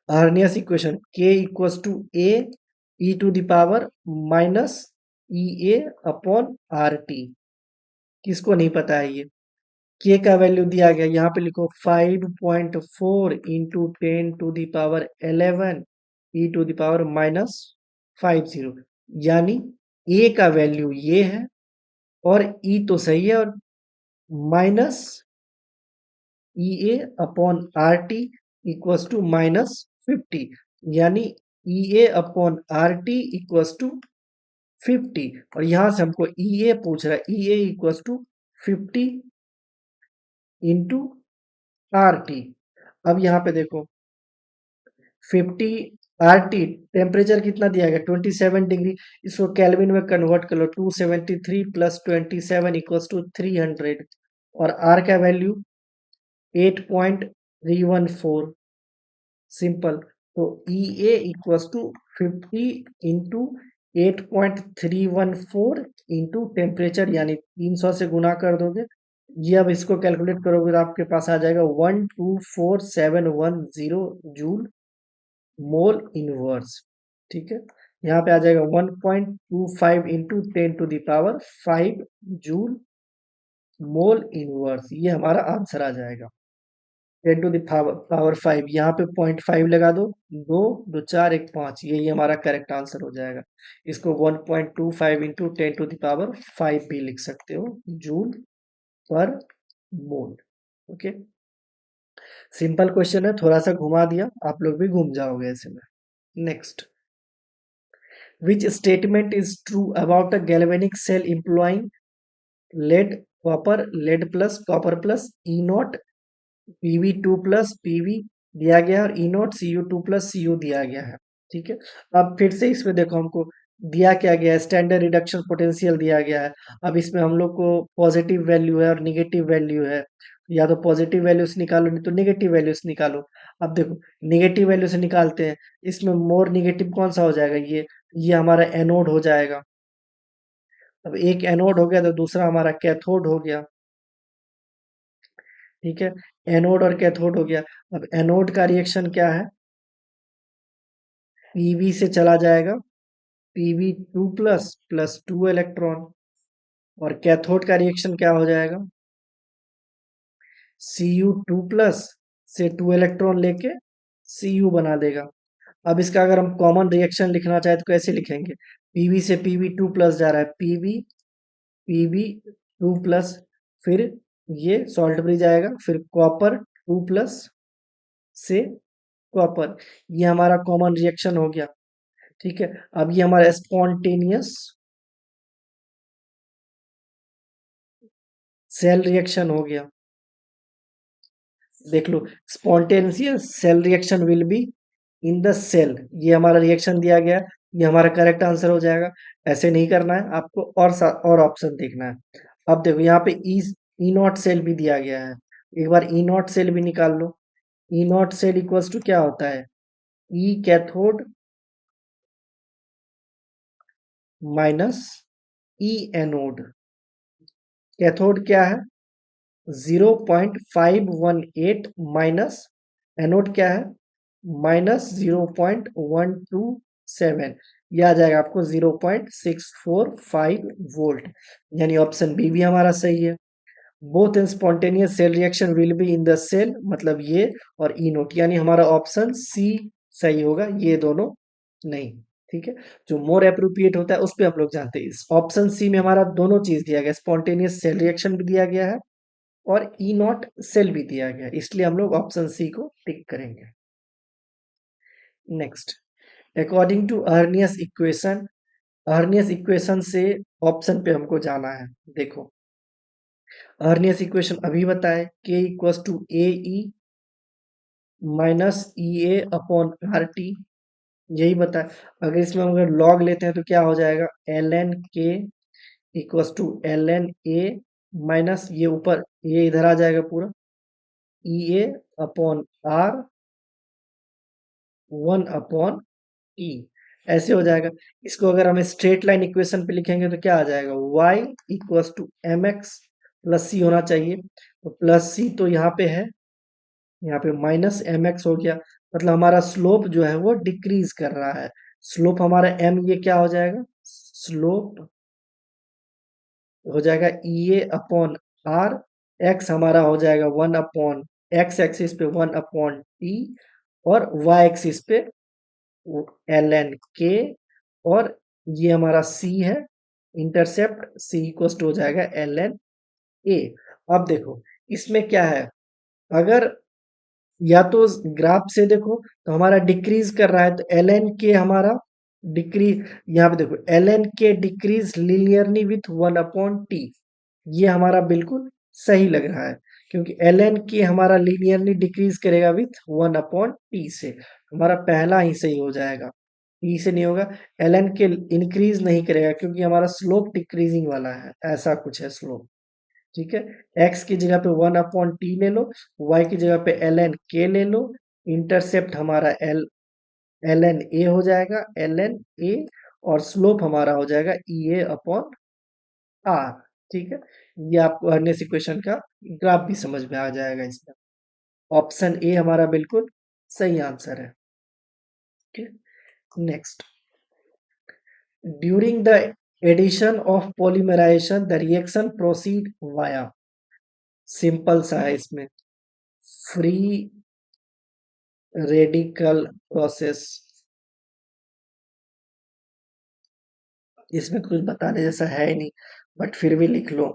Arrhenius equation k equals to a e to the power minus E A upon R T. किसको नहीं पता है ये, k का वैल्यू दिया गया, यहाँ पे लिखो 5.4 into 10 to the power 11 e to the power minus 50, यानी a का वैल्यू ये है, और e तो सही है, और minus E A upon R T equals to minus 50, यानी E A upon R T equals to 50। और यहां से हमको ई ए पूछ रहा है, E A equals to 50 into R T. अब यहाँ पे देखो 50 आर टी, टेम्परेचर कितना दिया गया 27 डिग्री, इसको केल्विन में कन्वर्ट कर लो, 273 प्लस 27 इक्वल्स टू 300, और आर का वैल्यू 8.314, सिंपल। तो E A equals to 50 into 8.314 into temperature, यानी 300 से गुना कर दोगे। ये अब इसको कैलकुलेट करोगे तो आपके पास आ जाएगा 124710 जूल मोल इनवर्स। ठीक है, यहाँ पे आ जाएगा 1.25 इंटू 10⁵ जूल मोल इनवर्स, ये हमारा आंसर आ जाएगा। 10⁵ यहाँ पे 0.5 लगा दो, 2 2 4 1 5, यही हमारा करेक्ट आंसर हो जाएगा। इसको 1.25 इंटू 10⁵ भी लिख सकते हो, जूल पर मोल। ओके, सिंपल क्वेश्चन है, थोड़ा सा घुमा दिया, आप लोग भी घूम जाओगे ऐसे में। Next, which statement is true about a galvanic cell employing lead copper plus E naught Pv2 plus Pv दिया गया है और E naught Cu2 plus Cu दिया गया है। ठीक है, अब फिर से इसमें देखो हमको दिया क्या गया है, स्टैंडर्ड रिडक्शन पोटेंशियल दिया गया है। अब इसमें हम लोग को पॉजिटिव वैल्यू है और निगेटिव वैल्यू है, या तो पॉजिटिव वैल्यू से निकालो नहीं तो निगेटिव वैल्यू से निकालो। अब देखो निगेटिव वैल्यू से निकालते हैं, इसमें मोर निगेटिव कौन सा हो जाएगा, ये हमारा एनोड हो जाएगा। अब एक एनोड हो गया तो दूसरा हमारा कैथोड हो गया। ठीक है, एनोड और कैथोड हो गया। अब एनोड का रिएक्शन क्या है, पीवी से चला जाएगा Pv2 प्लस प्लस 2 इलेक्ट्रॉन, और कैथोड का रिएक्शन क्या हो जाएगा, Cu2 प्लस से 2 इलेक्ट्रॉन लेके Cu बना देगा। अब इसका अगर हम कॉमन रिएक्शन लिखना चाहे तो कैसे लिखेंगे, Pv से Pv2 प्लस जा रहा है, Pv2 प्लस, फिर ये सॉल्ट ब्रिज आएगा, फिर कॉपर 2 प्लस से कॉपर, ये हमारा कॉमन रिएक्शन हो गया। ठीक है, अब ये हमारा स्पॉन्टेनियस सेल रिएक्शन हो गया। देख लो, spontaneous cell reaction will be in the cell, ये हमारा रिएक्शन दिया गया है, ये हमारा करेक्ट आंसर हो जाएगा। ऐसे नहीं करना है आपको, और ऑप्शन देखना है। अब देखो यहाँ पे ई नॉट सेल भी दिया गया है, एक बार ई नॉट सेल भी निकाल लो। ई नॉट सेल इक्वल्स टू क्या होता है, ई कैथोड माइनस ई एनोड। कैथोड क्या है 0.518 माइनस, एनोड क्या है -0.127, यह आ जाएगा आपको 0.645 वोल्ट, यानी ऑप्शन बी भी हमारा सही है। Both in spontaneous cell reaction will be in the cell, मतलब ये और ई नोट, यानी हमारा ऑप्शन सी सही होगा, ये दोनों नहीं। ठीक है, जो मोर अप्रोप्रिएट होता है उस पर हम लोग जानते हैं। ऑप्शन सी में हमारा दोनों चीज दिया गया, स्पॉन्टेनियस सेल रिएक्शन भी दिया गया है और ई नॉट सेल भी दिया गया, इसलिए हम लोग ऑप्शन सी को टिक करेंगे। नेक्स्ट, अकॉर्डिंग टू अर्नियस इक्वेशन से ऑप्शन पे हमको जाना है। देखो अर्नियस इक्वेशन अभी बताए, k equals to A e minus E A upon R T, यही बताए। अगर इसमें हम अगर लॉग लेते हैं तो क्या हो जाएगा, L N k equals to L N A minus, ये ऊपर ये इधर आ जाएगा पूरा, E A upon R 1 upon T, ऐसे हो जाएगा। इसको अगर हम स्ट्रेट लाइन इक्वेशन पे लिखेंगे तो क्या आ जाएगा, y equals to M X plus C होना चाहिए, तो प्लस सी तो यहाँ पे है, यहाँ पे माइनस एम एक्स हो गया, मतलब हमारा स्लोप जो है वो डिक्रीज कर रहा है। स्लोप हमारा एम, ये क्या हो जाएगा, स्लोप हो जाएगा ई ए अपॉन आर, एक्स हमारा हो जाएगा 1 अपॉन एक्स एक्सिस पे 1 अपॉन टी, और वाई एक्सिस पे एल एन के, और ये हमारा सी है, इंटरसेप्ट सी इक्वल हो जाएगा एल एन ए। अब देखो इसमें क्या है, अगर या तो ग्राफ से देखो तो हमारा डिक्रीज कर रहा है, तो एल एन के हमारा डिक्रीज, यहाँ पे देखो एल एन के decrease linearly with 1 upon T, ये हमारा बिल्कुल सही लग रहा है, क्योंकि एल एन के हमारा लिनियरली डिक्रीज करेगा विथ 1 अपॉन टी से, हमारा पहला ही सही हो जाएगा। टी से नहीं होगा, एल एन के इंक्रीज नहीं करेगा क्योंकि हमारा स्लोप डिक्रीजिंग वाला है, ऐसा कुछ है स्लोप। ठीक है, एक्स की जगह पे 1 अपॉन टी ले लो, वाई की जगह पे एल एन के ले लो, इंटरसेप्ट हमारा एल एन ए हो जाएगा, एल एन ए, और स्लोप हमारा हो जाएगा ई ए अपॉन आर। ठीक है, ये आपको अर्नेस इक्वेशन का ग्राफ भी समझ में आ जाएगा इसमें। ऑप्शन ए हमारा बिल्कुल सही आंसर है। ठीक है, next, during the addition of polymerization the reaction proceed via, simple सा है इसमें, फ्री रेडिकल प्रोसेस। इसमें कुछ बताने जैसा है ही नहीं, बट फिर भी लिख लो।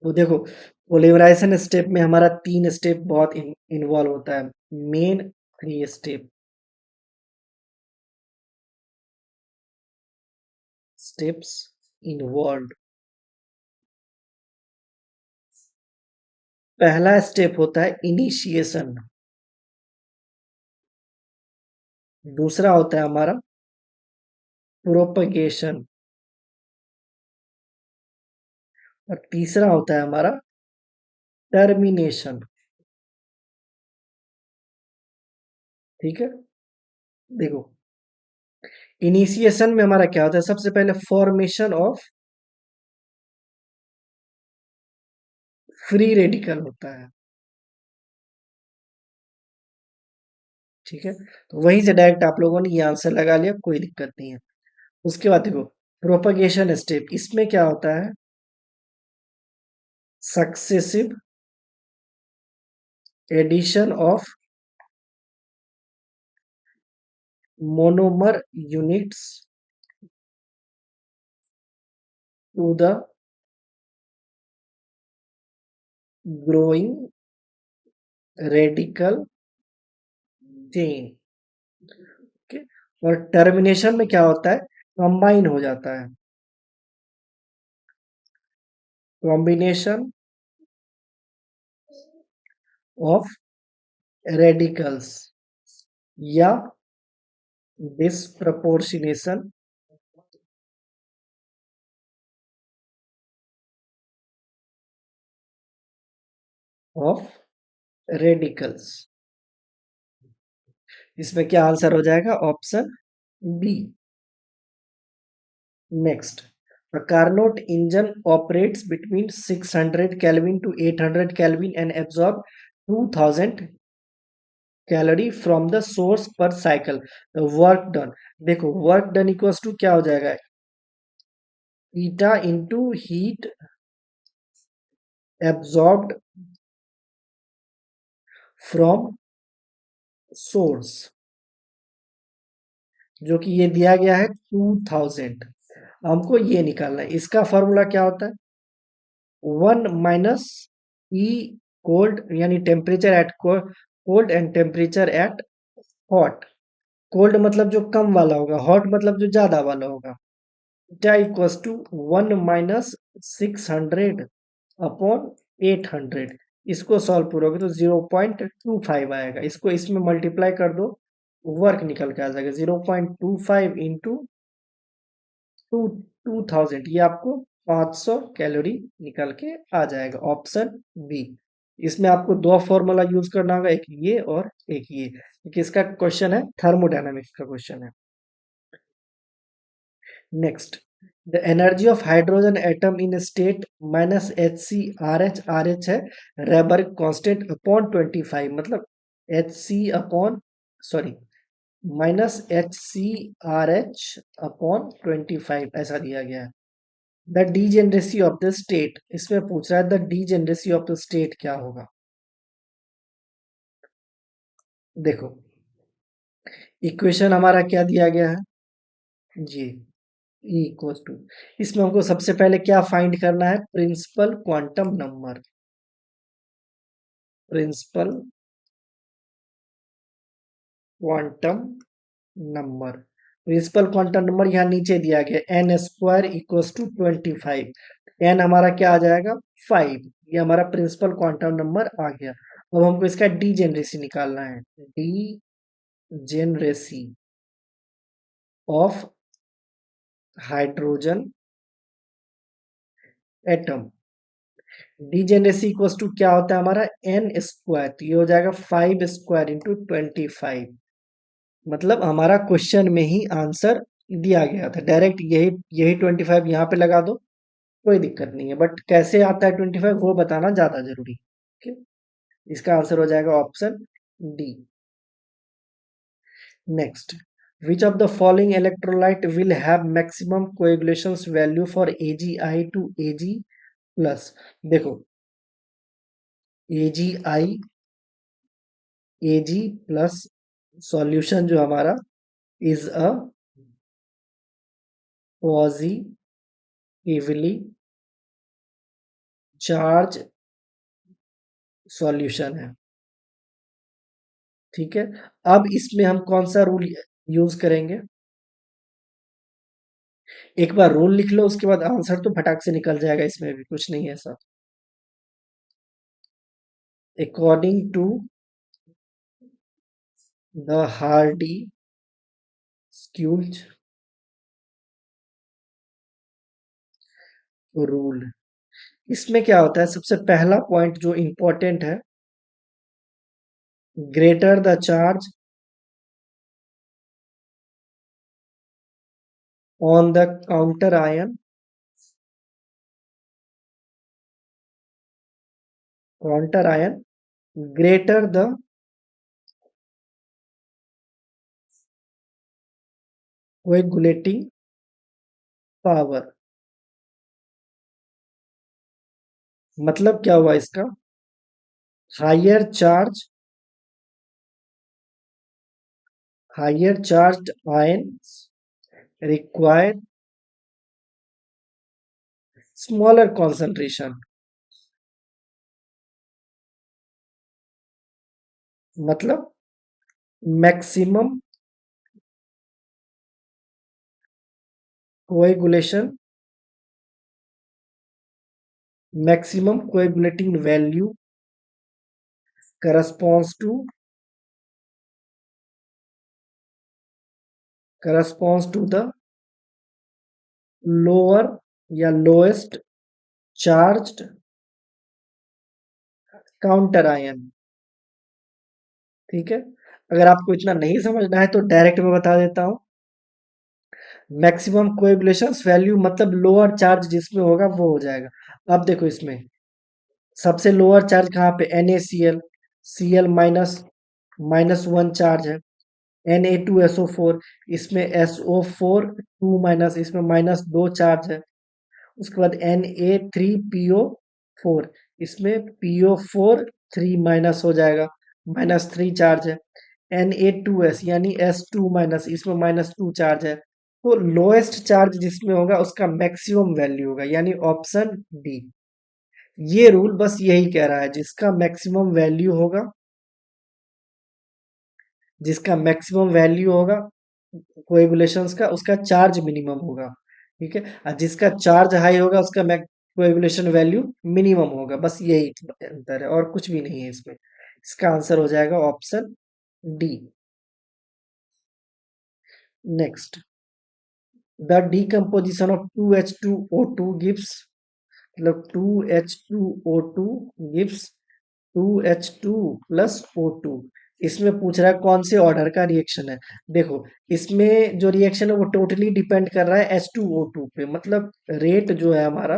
तो देखो, पोलीमराइजेशन स्टेप में हमारा 3 स्टेप बहुत इन्वॉल्व होता है, मेन 3 स्टेप्स इन्वॉल्व। पहला स्टेप होता है इनिशिएशन, दूसरा होता है हमारा प्रोपगेशन, और तीसरा होता है हमारा टर्मिनेशन। ठीक है, देखो, इनिशिएशन में हमारा क्या होता है, सबसे पहले फॉर्मेशन ऑफ फ्री रेडिकल होता है। ठीक है, तो वहीं से डायरेक्ट आप लोगों ने ये आंसर लगा लिया, कोई दिक्कत नहीं है। उसके बाद देखो, प्रोपगेशन स्टेप, इसमें क्या होता है, successive addition of monomer units to the growing radical chain. Okay, और टर्मिनेशन में क्या होता है, कंबाइन हो जाता है, कॉम्बिनेशन ऑफ रेडिकल्स या डिसप्रपोर्शनेशन ऑफ रेडिकल्स। इसमें क्या आंसर हो जाएगा, option B. Next, a Carnot engine operates between 600 Kelvin to 800 Kelvin and absorb 2000 calorie from the source पर साइकिल। वर्क डन, देखो वर्क डन इक्वल्स टू क्या हो जाएगा, eta into heat absorbed from source, जो कि ये दिया गया है 2000। हमको ये निकालना है, इसका फॉर्मूला क्या होता है, 1 - ई कोल्ड, यानी temperature at cold and temperature at hot. Cold मतलब जो कम वाला होगा, हॉट मतलब जो ज्यादा वाला होगा। eta equals to 1 - 600 upon 800। इसको सॉल्व करोगे तो 0.25 आएगा, इसको इसमें मल्टीप्लाई कर दो, वर्क निकल के आ जाएगा 0.25 इंटू 2000, ये आपको 500 कैलोरी निकल के आ जाएगा, ऑप्शन बी। इसमें आपको दो फॉर्मूला यूज करना होगा, एक ये और एक ये, क्योंकि इसका क्वेश्चन है, थर्मोडायनामिक्स का क्वेश्चन है। Next, the energy of hydrogen atom in state minus H C R H है, रेबर्ग कांस्टेंट अपॉन 25, मतलब H C upon, sorry, minus H C R H upon 25 ऐसा दिया गया है। The degeneracy of the state, इसमें पूछ रहा है the degeneracy of the state क्या होगा। देखो, इक्वेशन हमारा क्या दिया गया है, जी, ई इक्वल टू, इसमें हमको सबसे पहले क्या फाइंड करना है, principal quantum number, principal quantum number, principal quantum number यहाँ नीचे दिया गया, N square equals to 25। N हमारा क्या आ जाएगा, 5, ये हमारा प्रिंसिपल क्वांटम नंबर आ गया। अब हमको इसका डी जेनरेसी निकालना है, degeneracy of hydrogen atom. Degeneracy equals to क्या होता है हमारा, एन स्क्वायर, तो ये हो जाएगा 5 स्क्वायर इंटू 25। मतलब हमारा क्वेश्चन में ही आंसर दिया गया था, डायरेक्ट यही यही 25 यहाँ पे लगा दो, कोई दिक्कत नहीं है, बट कैसे आता है 25 वो बताना ज्यादा जरूरी है। ठीक है? इसका आंसर हो जाएगा option D. Next, which of the following electrolyte will have maximum coagulation value for AgI to Ag plus. देखो AgI Ag प्लस सॉल्यूशन जो हमारा is a positively charged solution है। ठीक है, अब इसमें हम कौन सा रूल यूज करेंगे? एक बार रूल लिख लो, उसके बाद आंसर तो फटाक से निकल जाएगा, इसमें भी कुछ नहीं है ऐसा। According to the Hardy Schulze rule, इसमें क्या होता है, सबसे पहला पॉइंट जो इंपॉर्टेंट है, greater the charge on the counter ion greater the coagulating power. मतलब क्या हुआ इसका, higher charge higher charge ion require smaller concentration. मतलब maximum coagulation maximum coagulating value corresponds to the lower या lowest charged काउंटर आयन। ठीक है, अगर आपको इतना नहीं समझना है तो डायरेक्ट मैं बता देता हूं। मैक्सिमम कोएगुलेशन वैल्यू मतलब लोअर चार्ज जिसमें होगा वो हो जाएगा। अब देखो इसमें सबसे लोअर चार्ज कहाँ पे, NaCl, Cl minus minus one charge है, Na2SO4, इसमें SO4 2 इसमें माइनस दो चार्ज है। उसके बाद Na3PO4, इसमें PO4 3 हो जाएगा, -3 चार्ज है। Na2S यानी S2 इसमें -2 चार्ज है। तो लोएस्ट चार्ज जिसमें होगा उसका मैक्सिमम वैल्यू होगा, यानी ऑप्शन डी। ये रूल बस यही कह रहा है, जिसका मैक्सिमम वैल्यू होगा कोएगुलेशंस का, उसका चार्ज मिनिमम होगा। ठीक है, और जिसका चार्ज हाई होगा उसका कोएगुलेशन वैल्यू मिनिमम होगा। बस यही अंतर है और कुछ भी नहीं है इसमें। इसका आंसर हो जाएगा option D. Next, the decomposition of 2H2O2 gives, मतलब 2H2O2 gives 2H2 plus O2। इसमें पूछ रहा है कौन से ऑर्डर का रिएक्शन है। देखो इसमें जो रिएक्शन है वो टोटली डिपेंड कर रहा है H2O2 पे, मतलब रेट जो है हमारा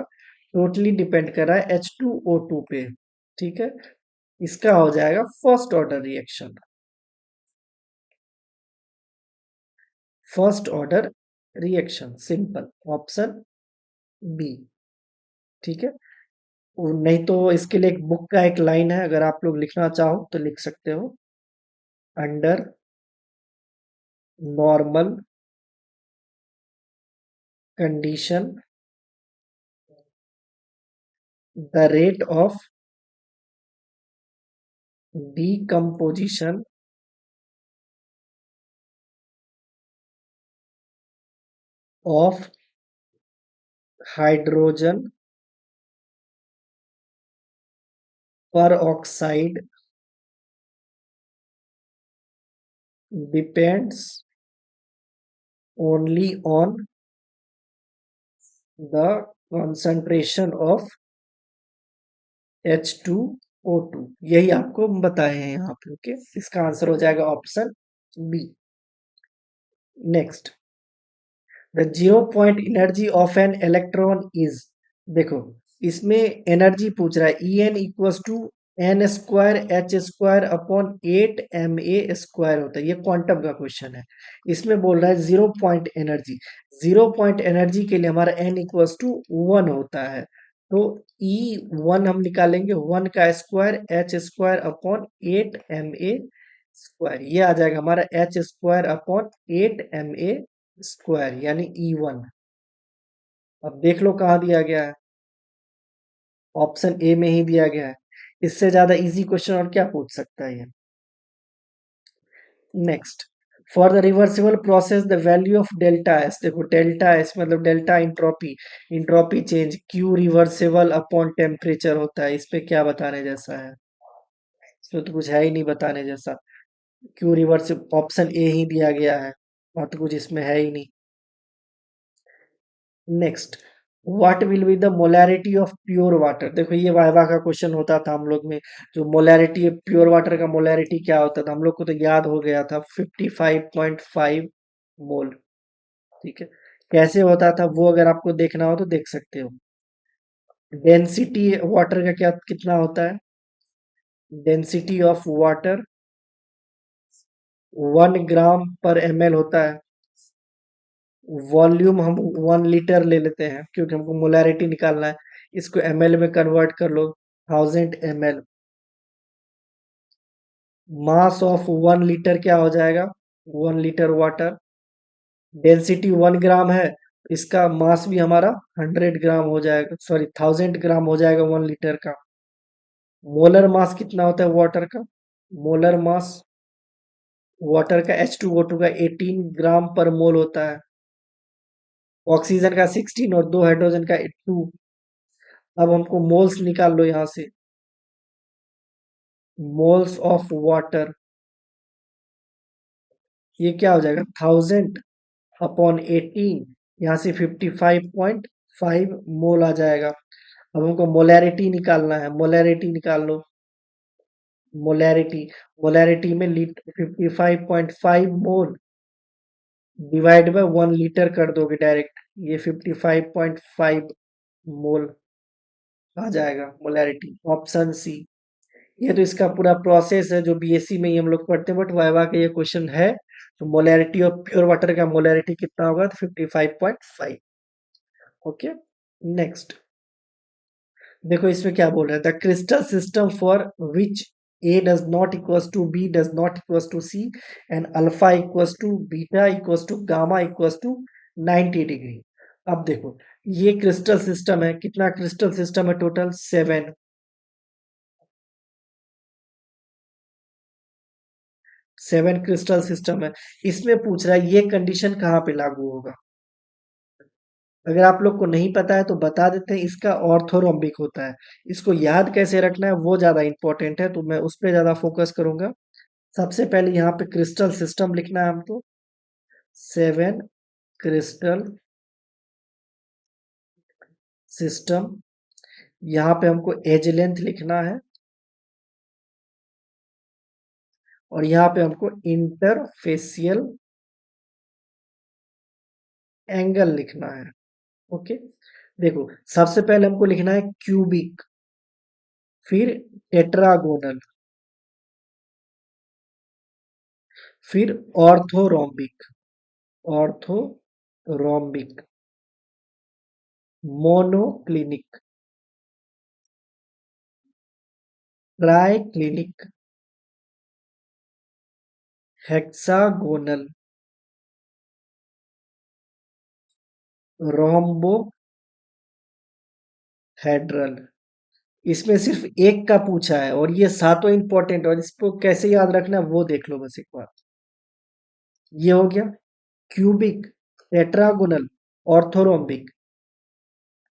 टोटली डिपेंड कर रहा है H2O2 पे। ठीक है, इसका हो जाएगा first order reaction, first order reaction simple, option B. ठीक है, नहीं तो इसके लिए एक बुक का एक लाइन है, अगर आप लोग लिखना चाहो तो लिख सकते हो। Under normal condition the rate of decomposition of hydrogen peroxide depends only on the concentration of H2O2। यही आपको बताए हैं यहाँ पे। ओके, इसका आंसर हो जाएगा option B. Next, the 0 point energy of an electron is. देखो इसमें एनर्जी पूछ रहा है, En equals to N square H square upon 8 ma square होता है। ये क्वांटम का क्वेश्चन है। इसमें बोल रहा है zero point energy. Zero point energy के लिए हमारा एन इक्वल्स टू 1 होता है। तो ई 1 हम निकालेंगे, 1 का square H square upon 8 ma square. ये आ जाएगा हमारा H square upon 8 ma square, यानी E1। अब देख लो कहाँ दिया गया है, ऑप्शन ए में ही दिया गया है। इससे ज्यादा इजी क्वेश्चन और क्या पूछ सकता है ये। Next, for the reversible process the value of delta S. देखो डेल्टा एस मतलब delta entropy, entropy change Q reversible upon temperature होता है। इस पे क्या बताने जैसा है, इसमें तो कुछ है ही नहीं बताने जैसा। क्यू रिवर्स ऑप्शन ए ही दिया गया है, और तो कुछ इसमें है ही नहीं। Next, what will be the molarity of pure water. देखो ये वाइवा का क्वेश्चन होता था हम लोग में, जो मोलैरिटी प्योर वाटर का मोलैरिटी क्या होता था हम लोग को तो याद हो गया था, 55.5 मोल। ठीक है, कैसे होता था वो अगर आपको देखना हो तो देख सकते हो। डेंसिटी वाटर का क्या कितना होता है, डेंसिटी ऑफ वाटर 1 ग्राम पर ml होता है। वॉल्यूम हम 1 लीटर ले लेते हैं क्योंकि हमको मोलैरिटी निकालना है। इसको ml में कन्वर्ट कर लो, 1000 ml। मास ऑफ 1 लीटर क्या हो जाएगा, 1 लीटर वाटर। डेंसिटी 1 ग्राम है, इसका मास भी हमारा 100 ग्राम हो जाएगा, सॉरी 1000 ग्राम हो जाएगा 1 लीटर का। मोलर मास कितना होता है वाटर का, मोलर मास वाटर का H2O2 का 18 ग्राम पर मोल होता है। ऑक्सीजन का 16 और दो हाइड्रोजन का 2। अब हमको मोल्स निकाल लो यहाँ से, मोल्स ऑफ वाटर, ये क्या हो जाएगा 1000 अपॉन 18, यहाँ से 55.5 मोल आ जाएगा। अब हमको मोलैरिटी निकालना है, मोलैरिटी निकाल लो। मोलैरिटी, मोलैरिटी में 55.5 मोल डिवाइड बाय 1 लीटर कर दोगे डायरेक्ट, ये 55.5 मोल आ जाएगा मोलैरिटी, ऑप्शन सी। ये तो इसका पूरा प्रोसेस है जो बीएससी में ही हम लोग पढ़ते हैं, बट वाइवा का ये क्वेश्चन है। तो मोलैरिटी ऑफ प्योर वाटर का मोलैरिटी कितना होगा, तो 55.5। Okay, next. देखो इसमें क्या बोल रहा है, the crystal system for which A does not equals to B does not equals to C and alpha equals to beta equals to gamma equals to 90 degree. अब देखो ये क्रिस्टल सिस्टम है, कितना क्रिस्टल सिस्टम है total, 7। 7 crystal system है। इसमें पूछ रहा है ये कंडीशन कहाँ पे लागू होगा। अगर आप लोग को नहीं पता है तो बता देते हैं, इसका ऑर्थोरोम्बिक होता है। इसको याद कैसे रखना है वो ज्यादा इंपॉर्टेंट है, तो मैं उस पर ज्यादा फोकस करूंगा। सबसे पहले यहाँ पे क्रिस्टल सिस्टम लिखना है हमको, 7 क्रिस्टल सिस्टम। यहाँ पे हमको एज लेंथ लिखना है, और यहाँ पे हमको इंटरफेसियल एंगल लिखना है। ओके, देखो सबसे पहले हमको लिखना है क्यूबिक, फिर टेट्रागोनल, फिर orthorhombic, orthorhombic, monoclinic, triclinic, hexagonal, rhombohedral. इसमें सिर्फ एक का पूछा है और ये सातों इंपॉर्टेंट, और इसको कैसे याद रखना है वो देख लो बस एक बार। ये हो गया cubic, tetragonal, orthorhombic,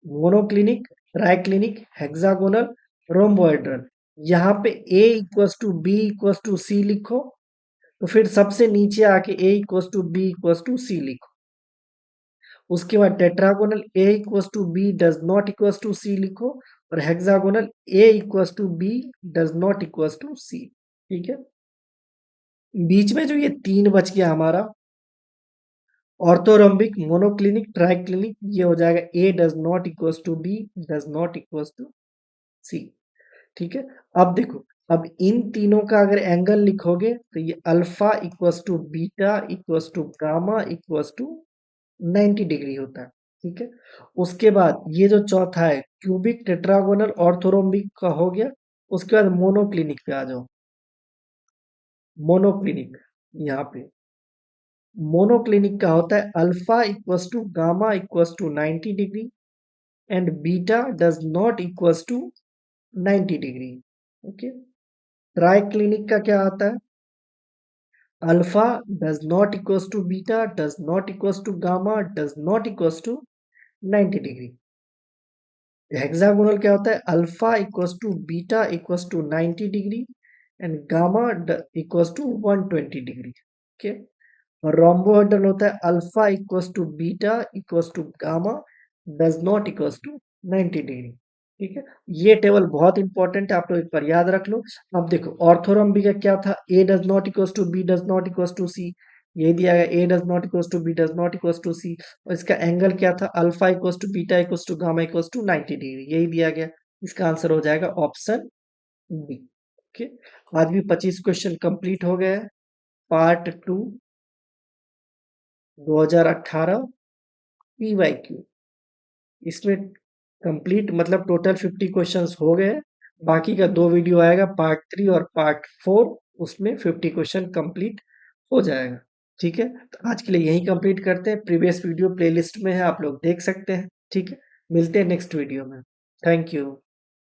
monoclinic, triclinic, hexagonal, rhombohedral. यहाँ पे a equals to B equals to C लिखो, तो फिर सबसे नीचे आके a equals to B equals to C लिखो। उसके बाद tetragonal a equals to B does not equals to C लिखो, और hexagonal a equals to B does not equals to C. ठीक है, बीच में जो ये तीन बच गया हमारा, ऑर्थोरोम्बिक, मोनोक्लिनिक, ट्राइक्लिनिक, ये हो जाएगा a does not equals to b does not equals to c। ठीक है। अब देखो, अब इन तीनों का अगर एंगल लिखोगे तो ये alpha equals to beta equals to gamma equals to 90 degree होता है। ठीक है। उसके बाद ये जो चौथा है क्यूबिक टेट्रागोनल ऑर्थोरोम्बिक का हो गया। उसके बाद मोनोक्लिनिक पे आ जाओ। मोनोक्लिनिक, यहाँ पे मोनोक्लिनिक का होता है alpha equals to gamma equals to 90 degree and beta does not equals to 90 degree. Okay. Triclinic का क्या आता है? Alpha does not equals to beta does not equals to gamma does not equals to 90 degree. Hexagonal क्या होता है? Alpha equals to beta equals to 90 degree and gamma equals to 120 degree. Okay. और rhombohedral होता है alpha equals to beta equals to gamma does not equals to 90 degree. ठीक है। ये table बहुत इंपॉर्टेंट है, आप लोग एक बार याद रख लो। अब देखो ऑर्थोरम्बी का क्या था? A does not equals to B does not equals to C. ये दिया गया A does not equals to B does not equals to C. और इसका एंगल क्या था? Alpha equals to beta equals to gamma equals to 90 degree, यही दिया गया। इसका आंसर हो जाएगा ऑप्शन बी। ओके। आज भी 25 क्वेश्चन कंप्लीट हो गए। पार्ट 2 2018 PYQ, इसमें कंप्लीट मतलब टोटल 50 क्वेश्चंस हो गए। बाकी का 2 वीडियो आएगा, पार्ट 3 और पार्ट 4, उसमें 50 क्वेश्चन कंप्लीट हो जाएगा। ठीक है। तो आज के लिए यही कंप्लीट करते हैं। प्रीवियस वीडियो प्लेलिस्ट में है, आप लोग देख सकते हैं। ठीक है। मिलते हैं नेक्स्ट वीडियो में। Thank you.